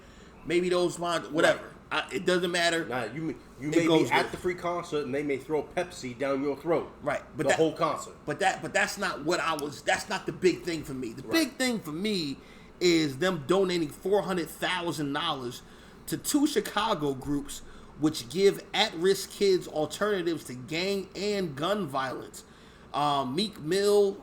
Maybe those sponsors, whatever. Right. It doesn't matter. Now you may be at the free concert and they may throw Pepsi down your throat. Right. But the whole concert. But that's not what that's not the big thing for me. The big thing for me is them donating $400,000 to 2 Chicago groups which give at-risk kids alternatives to gang and gun violence. Meek Mill,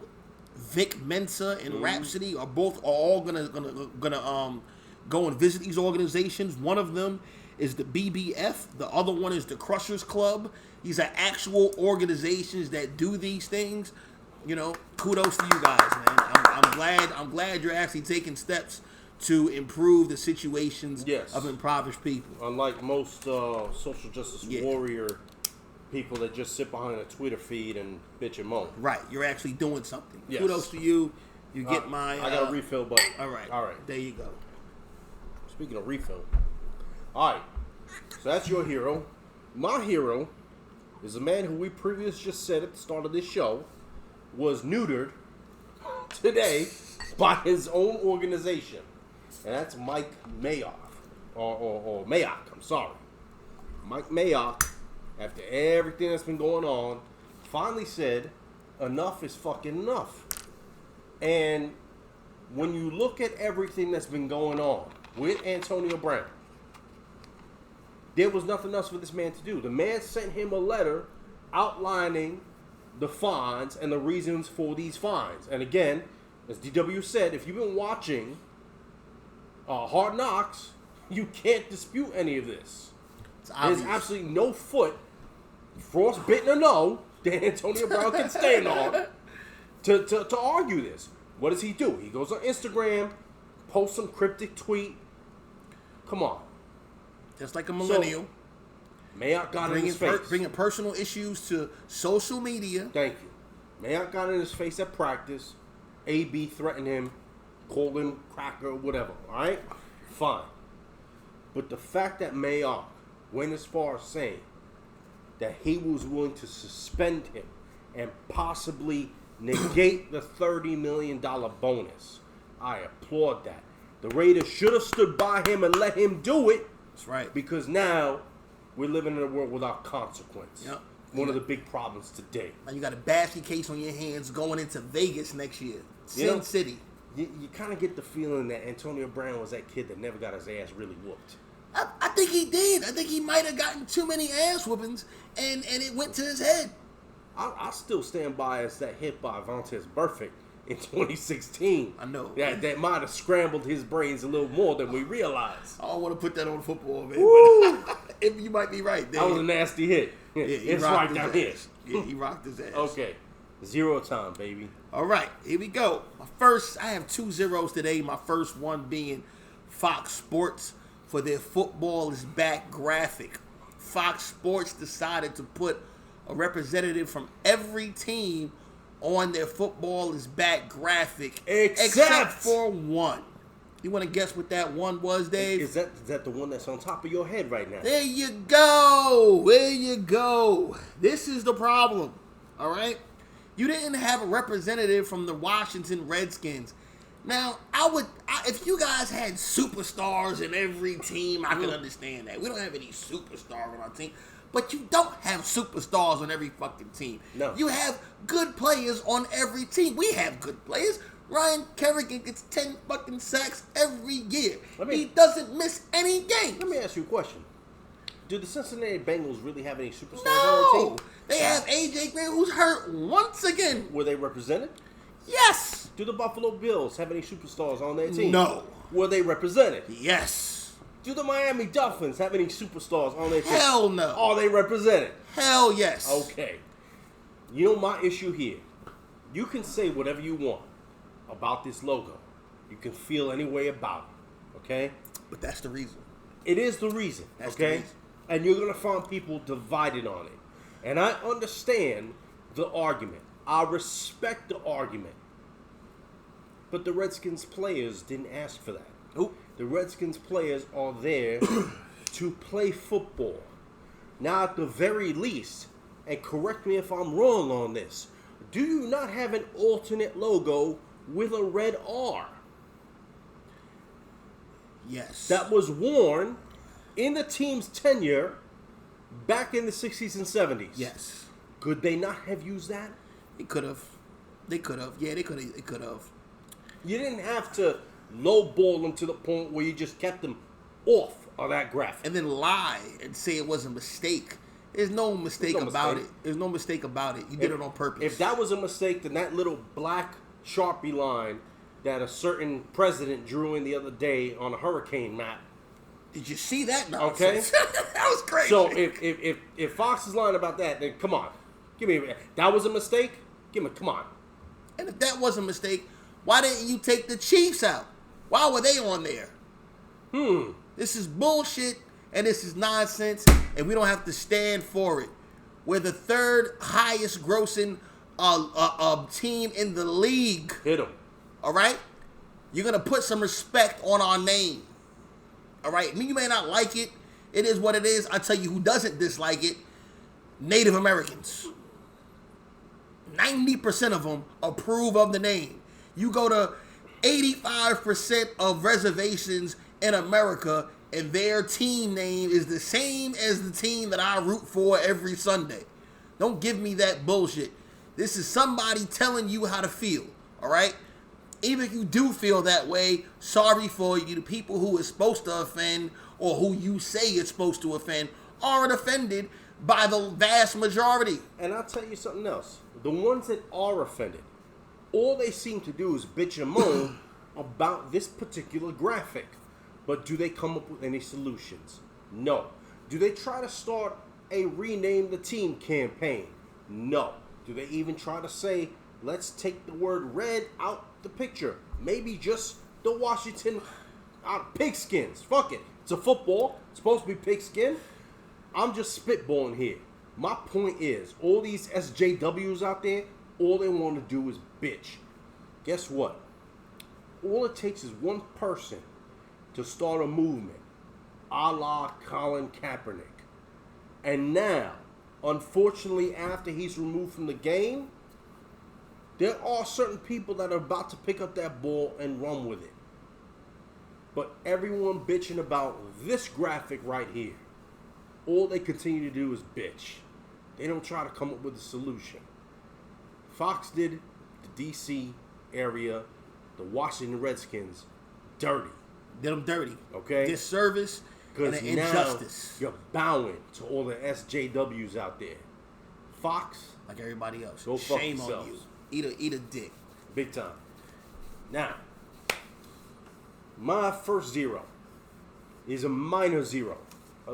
Vic Mensa, and Rhapsody are all gonna go and visit these organizations. One of them is the BBF. The other one is the Crushers Club. These are actual organizations that do these things. Kudos to you guys, man. I'm glad you're actually taking steps to improve the situations of impoverished people. Unlike most social justice warrior people that just sit behind a Twitter feed and bitch and moan. Right, you're actually doing something. Yes. Kudos to you. You get my. I got a refill button. All right. There you go. Speaking of refill. All right. So that's your hero. My hero is a man who we previously just said at the start of this show was neutered today by his own organization. And that's Mike Mayoff. or Mayock, I'm sorry. Mike Mayock, after everything that's been going on, finally said, enough is fucking enough. And when you look at everything that's been going on with Antonio Brown, there was nothing else for this man to do. The man sent him a letter outlining the fines and the reasons for these fines. And again, as DW said, if you've been watching Hard Knocks, you can't dispute any of this. There's absolutely no foot, frostbitten or no, that Antonio Brown can stand on to argue this. What does he do? He goes on Instagram, posts some cryptic tweet. Come on. Just like a millennial. So, Mayock got in his face. Bringing personal issues to social media. Thank you. Mayock got in his face at practice. AB threatened him, called him cracker, whatever. All right? Fine. But the fact that Mayock went as far as saying that he was willing to suspend him and possibly negate the $30 million bonus, I applaud that. The Raiders should have stood by him and let him do it. That's right. Because now we're living in a world without consequence. Yep. One of the big problems today. Now you got a basket case on your hands going into Vegas next year. Sin City. You kind of get the feeling that Antonio Brown was that kid that never got his ass really whooped. I think he did. I think he might have gotten too many ass whoopings, and it went to his head. I still stand by as that hit by Vontaze Burfict in 2016. I know. That might have scrambled his brains a little more than we realized. I don't want to put that on football, man. But you might be right. That was a nasty hit. Yeah, it's right down here. Yeah, he rocked his ass. Okay. 0 time, baby. All right, here we go. I have 2 zeros today. My first one being Fox Sports for their Football is Back graphic. Fox Sports decided to put a representative from every team on their Football is Back graphic, except for one. You want to guess what that one was, Dave? Is that the one that's on top of your head right now? There you go. There you go. This is the problem. All right? You didn't have a representative from the Washington Redskins. Now, if you guys had superstars in every team, I could understand that. We don't have any superstars on our team. But you don't have superstars on every fucking team. No. You have good players on every team. We have good players. Ryan Kerrigan gets 10 fucking sacks every year. He doesn't miss any game. Let me ask you a question. Do the Cincinnati Bengals really have any superstars on their team? They have A.J. Green, who's hurt once again. Were they represented? Yes. Do the Buffalo Bills have any superstars on their team? No. Were they represented? Yes. Do the Miami Dolphins have any superstars on their team? Hell no. Are they represented? Hell yes. Okay. You know my issue here. You can say whatever you want about this logo. You can feel any way about it. Okay? But that's the reason. It is the reason. That's okay? the reason. And you're going to find people divided on it. And I understand the argument. I respect the argument. But the Redskins players didn't ask for that. Nope. The Redskins players are there to play football. Now, at the very least, and correct me if I'm wrong on this, do you not have an alternate logo with a red R? Yes. That was worn in the team's tenure back in the 60s and 70s. Yes. Could they not have used that? They could have. They could have. Yeah, they could have. They could have. You didn't have to lowball them to the point where you just kept them off of that graphic. And then lie and say it was a mistake. There's no mistake about it. There's no mistake about it. You did it on purpose. If that was a mistake, then that little black Sharpie line that a certain president drew in the other day on a hurricane map. Did you see that nonsense? Okay. That was crazy. So if Fox is lying about that, then come on. Give me that was a mistake? Come on. And if that was a mistake, why didn't you take the Chiefs out? Why were they on there? This is bullshit and this is nonsense and we don't have to stand for it. We're the third highest grossing team in the league. Hit them. All right? You're going to put some respect on our name. All right? I mean, you may not like it. It is what it is. I tell you who doesn't dislike it. Native Americans. 90% of them approve of the name. You go to 85% of reservations in America, and their team name is the same as the team that I root for every Sunday. Don't give me that bullshit. This is somebody telling you how to feel, all right? Even if you do feel that way, sorry for you. The people who is supposed to offend or who you say it's supposed to offend aren't offended by the vast majority. And I'll tell you something else. The ones that are offended, all they seem to do is bitch and moan about this particular graphic. But do they come up with any solutions? No. Do they try to start a rename the team campaign? No. Do they even try to say, let's take the word red out the picture? Maybe just the Washington out of pigskins. Fuck it. It's a football. It's supposed to be pigskin. I'm just spitballing here. My point is, all these SJWs out there, all they want to do is bitch. Guess what? All it takes is one person to start a movement, a la Colin Kaepernick. And now, unfortunately, after he's removed from the game, there are certain people that are about to pick up that ball and run with it. But everyone bitching about this graphic right here, all they continue to do is bitch. They don't try to come up with a solution. Fox did the DC area, the Washington Redskins, dirty. Did them dirty. Okay? Disservice and an injustice. You're bowing to all the SJWs out there. Fox, like everybody else. Go fuck Shame yourselves. on you. Eat a dick. Big time. Now, my first zero is a minor zero.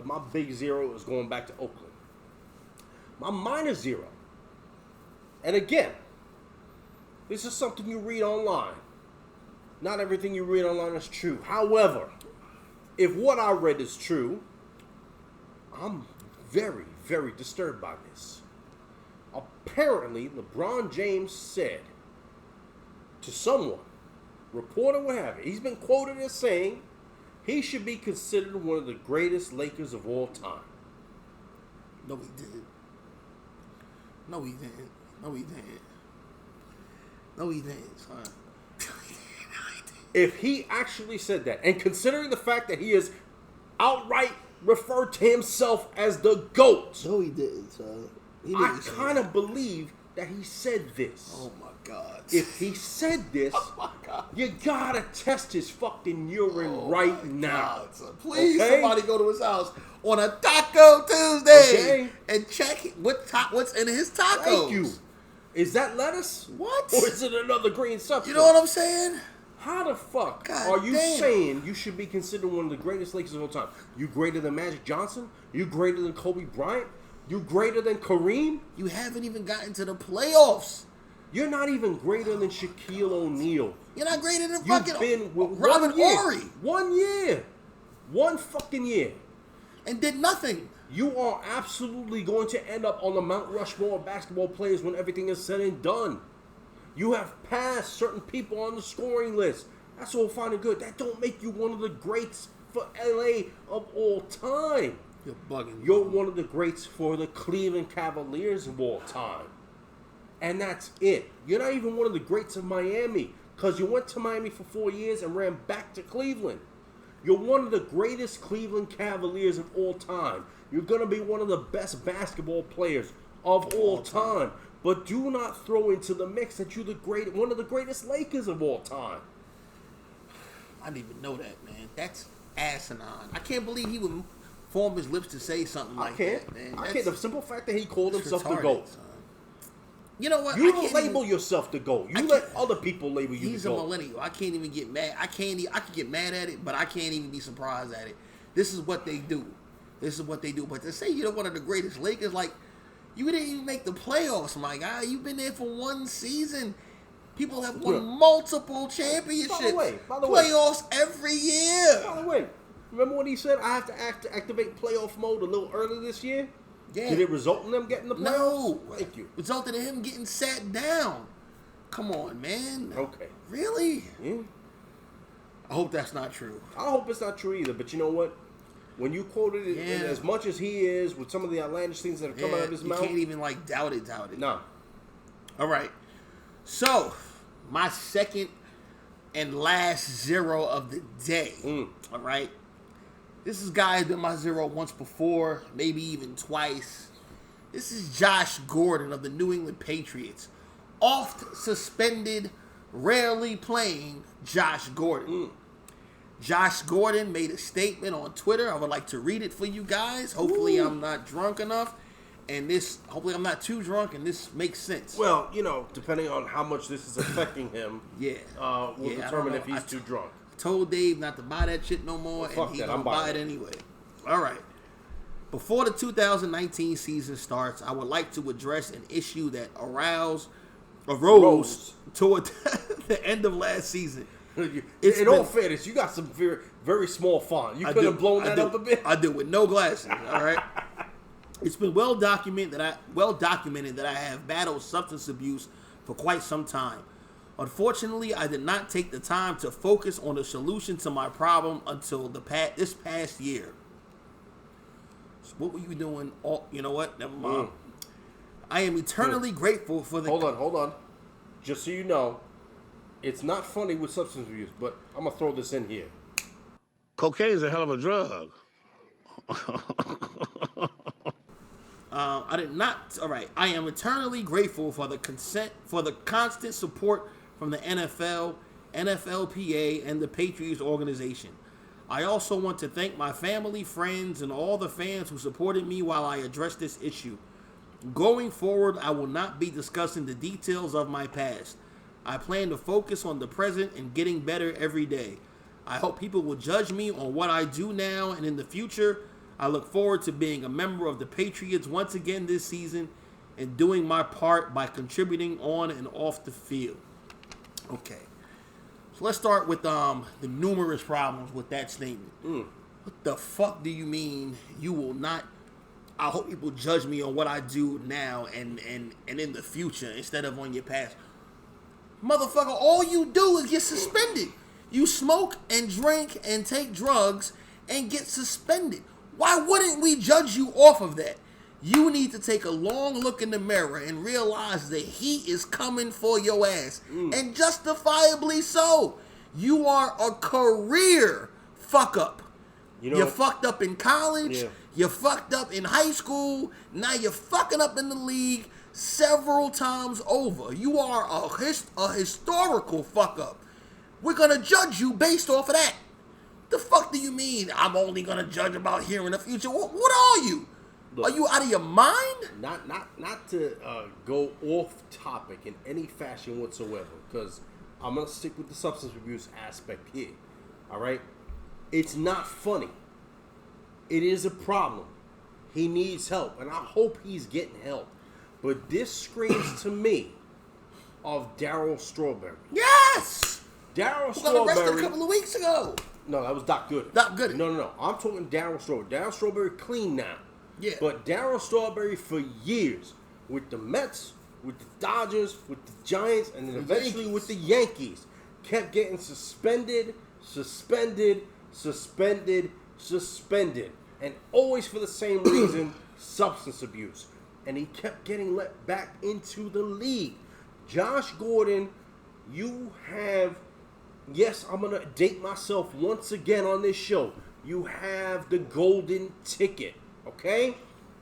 My big zero is going back to Oakland. My minor zero, and again, this is something you read online. Not everything you read online is true. However, if what I read is true, I'm very, very disturbed by this. Apparently, LeBron James said to someone, reporter what have you, he's been quoted as saying he should be considered one of the greatest Lakers of all time. No, he didn't. No, he didn't. No, he didn't. No, he didn't, son. If he actually said that, and considering the fact that he has outright referred to himself as the GOAT, No, he didn't, son. I kind of believe that he said this. Oh my God. If he said this, you gotta test his fucking urine right now. God, son. Please, Okay? somebody go to his house on a Taco Tuesday Okay. and check what's in his tacos. Thank you. Is that lettuce? What? Or is it another green substance? You know what I'm saying? How the fuck God are you damn. saying you should be considered one of the greatest Lakers of all time? You greater than Magic Johnson? You greater than Kobe Bryant? You greater than Kareem? You haven't even gotten to the playoffs. You're not even greater than Shaquille O'Neal. You're not greater than You've fucking been with Robin 1 year. Horry 1 year. 1 fucking year. and did nothing. You are absolutely going to end up on the Mount Rushmore of basketball players when everything is said and done. You have passed certain people on the scoring list. That's all fine and good. That don't make you one of the greats for LA of all time. You're bugging. You're one of the greats for the Cleveland Cavaliers of all time. And that's it. You're not even one of the greats of Miami because you went to Miami for 4 years and ran back to Cleveland. You're one of the greatest Cleveland Cavaliers of all time. You're going to be one of the best basketball players of all time. But do not throw into the mix that you're one of the greatest Lakers of all time. I didn't even know that, man. That's asinine. I can't believe he would form his lips to say something like that, man. I can't. The simple fact that he called himself the GOAT. Son. You know what? You don't label yourself the GOAT. You let other people label you the GOAT. He's a millennial. I can't even get mad. I can get mad at it, but I can't even be surprised at it. This is what they do. This is what they do. But to say you're one of the greatest Lakers, like, you didn't even make the playoffs, my guy. You've been there for one season. People have won multiple championships. By the way, playoffs every year. By the way, remember when he said I have to activate playoff mode a little earlier this year? Yeah. Did it result in them getting the playoffs? No. Thank you. Resulted in him getting sat down. Come on, man. Okay. Really? Yeah. I hope that's not true. I hope it's not true either, but you know what? When you quoted it, and as much as he is, with some of the outlandish things that have come out of his mouth. You can't even, like, doubt it. No. All right. So, my second and last zero of the day. All right. This is guy who's been my zero once before, maybe even twice. This is Josh Gordon of the New England Patriots. Oft suspended, rarely playing Josh Gordon. Josh Gordon made a statement on Twitter. I would like to read it for you guys. Hopefully I'm not drunk enough. And hopefully I'm not too drunk and this makes sense. Well, depending on how much this is affecting him, we'll determine if he's too drunk. I told Dave not to buy that shit no more, Well, and he's going to buy it anyway. All right. Before the 2019 season starts, I would like to address an issue that arose toward the end of last season. In all fairness, you got some very, very small font. You could have blown that up a bit. I do with no glasses. All right. It's been well documented that I have battled substance abuse for quite some time. Unfortunately, I did not take the time to focus on the solution to my problem until this past year. So what were you doing? Oh, you know what? Never mind. I am eternally grateful for the... Hold on. Just so you know, it's not funny with substance abuse, but I'm going to throw this in here. Cocaine's a hell of a drug. I did not... All right. I am eternally grateful for the constant support from the NFL, NFLPA, and the Patriots organization. I also want to thank my family, friends, and all the fans who supported me while I addressed this issue. Going forward, I will not be discussing the details of my past. I plan to focus on the present and getting better every day. I hope people will judge me on what I do now and in the future. I look forward to being a member of the Patriots once again this season and doing my part by contributing on and off the field. Okay. So let's start with the numerous problems with that statement. What the fuck do you mean you will not... I hope people judge me on what I do now and in the future instead of on your past. Motherfucker, all you do is get suspended. You smoke and drink and take drugs and get suspended. Why wouldn't we judge you off of that? You need to take a long look in the mirror and realize the heat is coming for your ass. And justifiably so. You are a career fuck up. You fucked up in college. Yeah. You fucked up in high school. Now you're fucking up in the league several times over. You are a historical fuck up. We're going to judge you based off of that. The fuck do you mean I'm only going to judge about here in the future? What are you? Look, are you out of your mind? Not to go off topic in any fashion whatsoever, because I'm going to stick with the substance abuse aspect here. All right? It's not funny. It is a problem. He needs help, and I hope he's getting help. But this screams to me of Darryl Strawberry. Yes! Darryl Strawberry. Got arrested a couple of weeks ago. No, that was Doc Gooden. Doc Gooden. No. I'm talking Darryl Strawberry. Darryl Strawberry clean now. Yeah. But Darryl Strawberry for years with the Mets, with the Dodgers, with the Giants, and then eventually with the Yankees kept getting suspended, and always for the same reason, substance abuse. And he kept getting let back into the league. Josh Gordon, you have... Yes, I'm going to date myself once again on this show. You have the golden ticket, okay?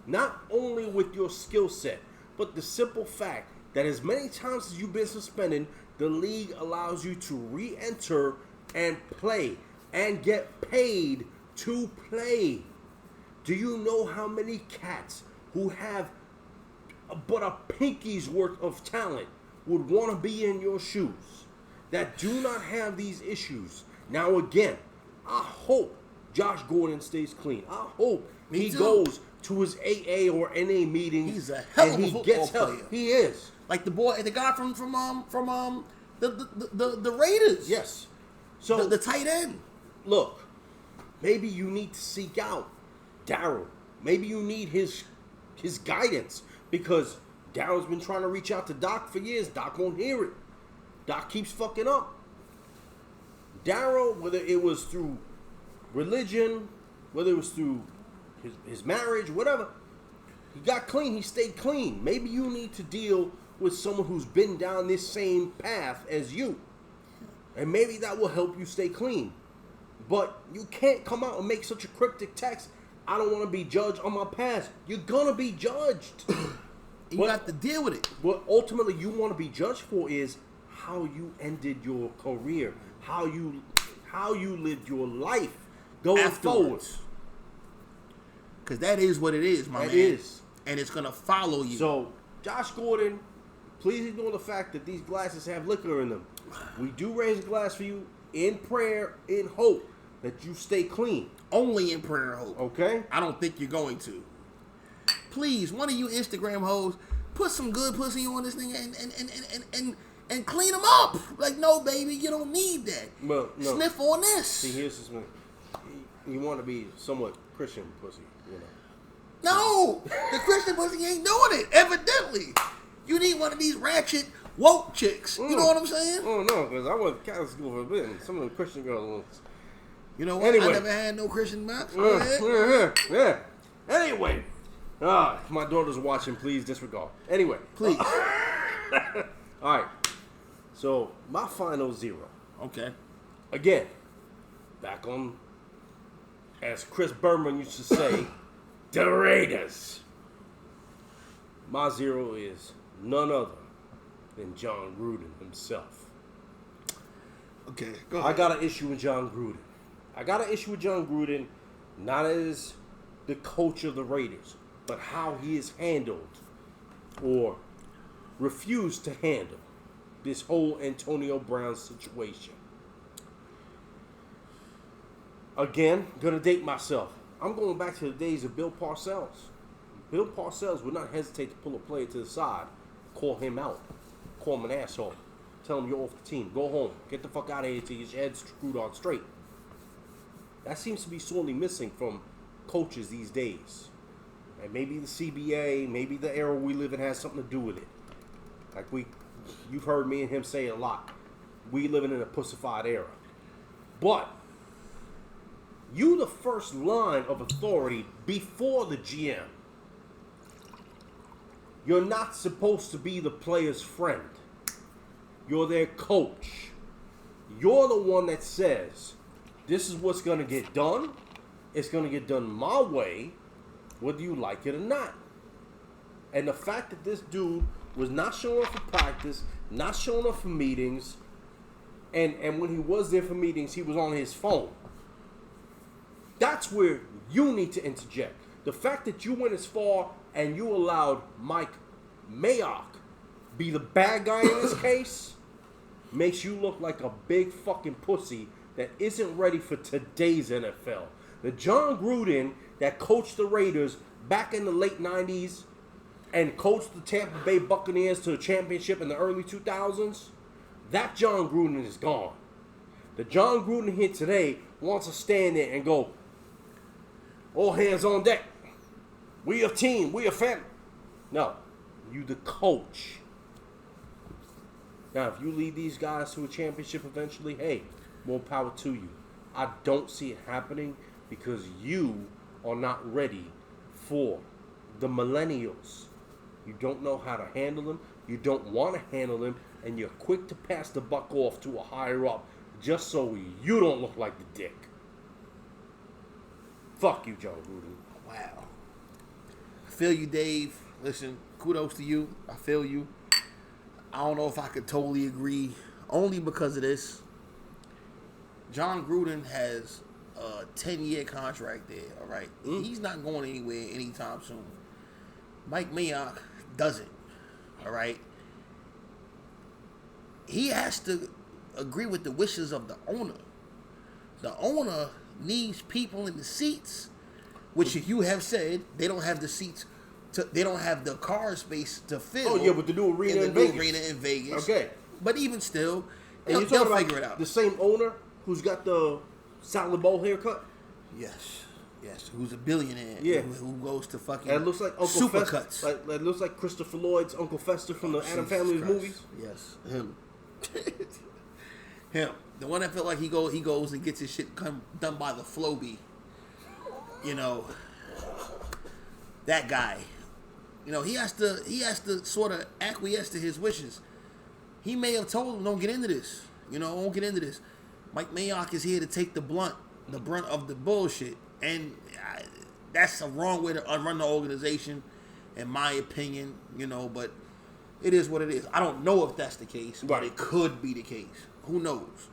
Not only with your skill set, but the simple fact that as many times as you've been suspended, the league allows you to re-enter and play and get paid to play. Do you know how many cats who have but a pinky's worth of talent would want to be in your shoes? That do not have these issues. Now again, I hope Josh Gordon stays clean. I hope he goes to his AA or NA meetings. He's a hell of a football player. He is. Like the guy from the Raiders. Yes. So the tight end. Look, maybe you need to seek out Darryl. Maybe you need his guidance, because Darryl's been trying to reach out to Doc for years. Doc won't hear it. Doc keeps fucking up. Darryl, whether it was through religion, whether it was through his marriage, whatever, he got clean. He stayed clean. Maybe you need to deal with someone who's been down this same path as you. And maybe that will help you stay clean. But you can't come out and make such a cryptic text. I don't want to be judged on my past. You're going to be judged. You got to deal with it. What ultimately you want to be judged for is how you ended your career, how you lived your life going forward. Because that is what it is, my man. It is. And it's going to follow you. So, Josh Gordon, please ignore the fact that these glasses have liquor in them. We do raise a glass for you in prayer, in hope that you stay clean. Only in prayer and hope. Okay? I don't think you're going to. Please, one of you Instagram hoes, put some good pussy on this thing and clean them up. Like, no, baby, you don't need that. Well, no. Sniff on this. See, here's this one. You want to be somewhat Christian pussy, you know. No, the Christian pussy ain't doing it, evidently. You need one of these ratchet, woke chicks. You know what I'm saying? Oh, no, because I went to Catholic school for a bit, and some of the Christian girls. You know what? Anyway. I never had no Christian box. Go ahead. Yeah. Anyway. If my daughter's watching, please disregard. Anyway. Please. All right. So, my final 0. Okay. Again, back on, as Chris Berman used to say, the Raiders. My 0 is none other than John Gruden himself. Okay, go ahead. I got an issue with John Gruden. Not as the coach of the Raiders, but how he is handled or refused to handle this whole Antonio Brown situation. Again, gonna date myself. I'm going back to the days of Bill Parcells. Bill Parcells would not hesitate to pull a player to the side, call him out, call him an asshole, tell him you're off the team, go home, get the fuck out of here till your head's screwed on straight. That seems to be sorely missing from coaches these days. And maybe the CBA, maybe the era we live in has something to do with it. Like you've heard me and him say a lot. We living in a pussified era. But you the first line of authority before the GM. You're not supposed to be the player's friend. You're their coach. You're the one that says, this is what's going to get done. It's going to get done my way, whether you like it or not. And the fact that this dude was not showing up for practice, not showing up for meetings, and when he was there for meetings, he was on his phone. That's where you need to interject. The fact that you went as far and you allowed Mike Mayock be the bad guy in this case makes you look like a big fucking pussy that isn't ready for today's NFL. The John Gruden that coached the Raiders back in the late 90s and coached the Tampa Bay Buccaneers to a championship in the early 2000s, that John Gruden is gone. The John Gruden here today wants to stand there and go, all hands on deck. We a team. We a family. No, you the coach. Now, if you lead these guys to a championship eventually, hey, more power to you. I don't see it happening because you are not ready for the millennials. You don't know how to handle them. You don't want to handle them. And you're quick to pass the buck off to a higher up just so you don't look like the dick. Fuck you, John Gruden. Wow. I feel you, Dave. Listen, kudos to you. I feel you. I don't know if I could totally agree, only because of this. John Gruden has a 10-year contract there, all right? He's not going anywhere anytime soon. Mike Mayock doesn't, all right? He has to agree with the wishes of the owner. The owner needs people in the seats, which you have said they don't have the seats. They don't have the car space to fill. Oh yeah, but the new arena in Vegas. Okay, but even still, they'll figure it out. The same owner who's got the salad bowl haircut. Yes. Who's a billionaire? Yeah, who goes to fucking that looks like Uncle Supercuts. That looks like Christopher Lloyd's Uncle Fester from the Adam Family's movies. Yes, him. Him. The one that felt like he goes and gets his shit done by the Flowbee. You know, that guy. You know, he has to sort of acquiesce to his wishes. He may have told him, don't get into this. You know, don't get into this. Mike Mayock is here to take the blunt. the brunt of the bullshit. And that's a wrong way to run the organization, in my opinion, you know, but it is what it is. I don't know if that's the case, but Right. it could be the case. Who knows?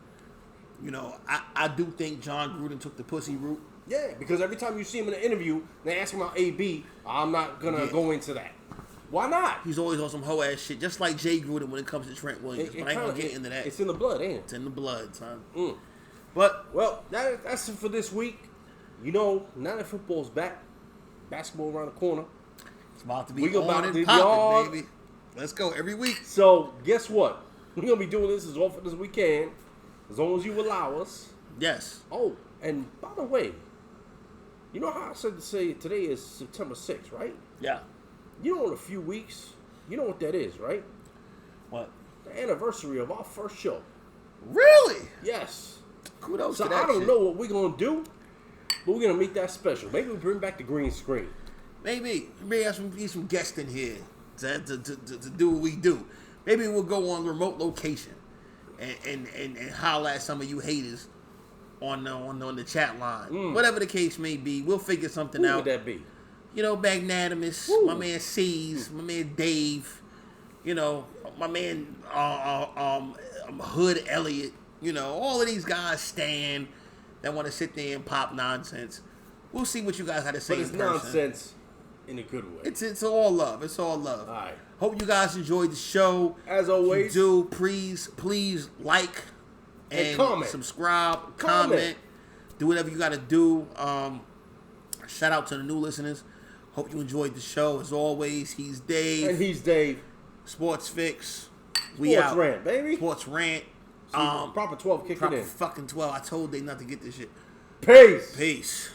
You know, I do think John Gruden took the pussy route. Yeah, because every time you see him in an interview, they ask him about AB. I'm not gonna go into that. Why not? He's always on some hoe ass shit, just like Jay Gruden when it comes to Trent Williams. But I ain't gonna get into that. It's in the blood, ain't it? It's in the blood, son. But well, that's it for this week. You know, now that football's back, basketball around the corner. It's about to be We on about to and be popping, on. baby. Let's go every week. So guess what? We're gonna be doing this as often as we can, as long as you allow us. Yes. Oh, and by the way, you know how I said to say today is September 6th, right? Yeah. You know, in a few weeks, you know what that is, right? What? The anniversary of our first show. Really? Yes. Kudos So to that I don't shit. know what we're gonna do, but we're gonna make that special. Maybe we bring back the green screen. Maybe have some guests in here to do what we do. Maybe we'll go on remote location and holler at some of you haters on the chat line. Whatever the case may be, we'll figure something Who out. would that be? You know, Magnanimous, Woo. my man C's, my man Dave, you know, my man Hood Elliott, you know, all of these guys stand that want to sit there and pop nonsense. We'll see what you guys had to say But it's in person. nonsense in a good way. It's all love. It's all love. All right. Hope you guys enjoyed the show. As always. If you do, please like and comment. subscribe, Comment. comment, do whatever you got to do. Shout out to the new listeners. Hope you enjoyed the show. As always, he's Dave. And he's Dave. Sports Fix. We Sports out. Rant, baby. Sports Rant. See, proper 12 kick it Proper in. fucking 12. I told they not to get this shit. Peace. Peace.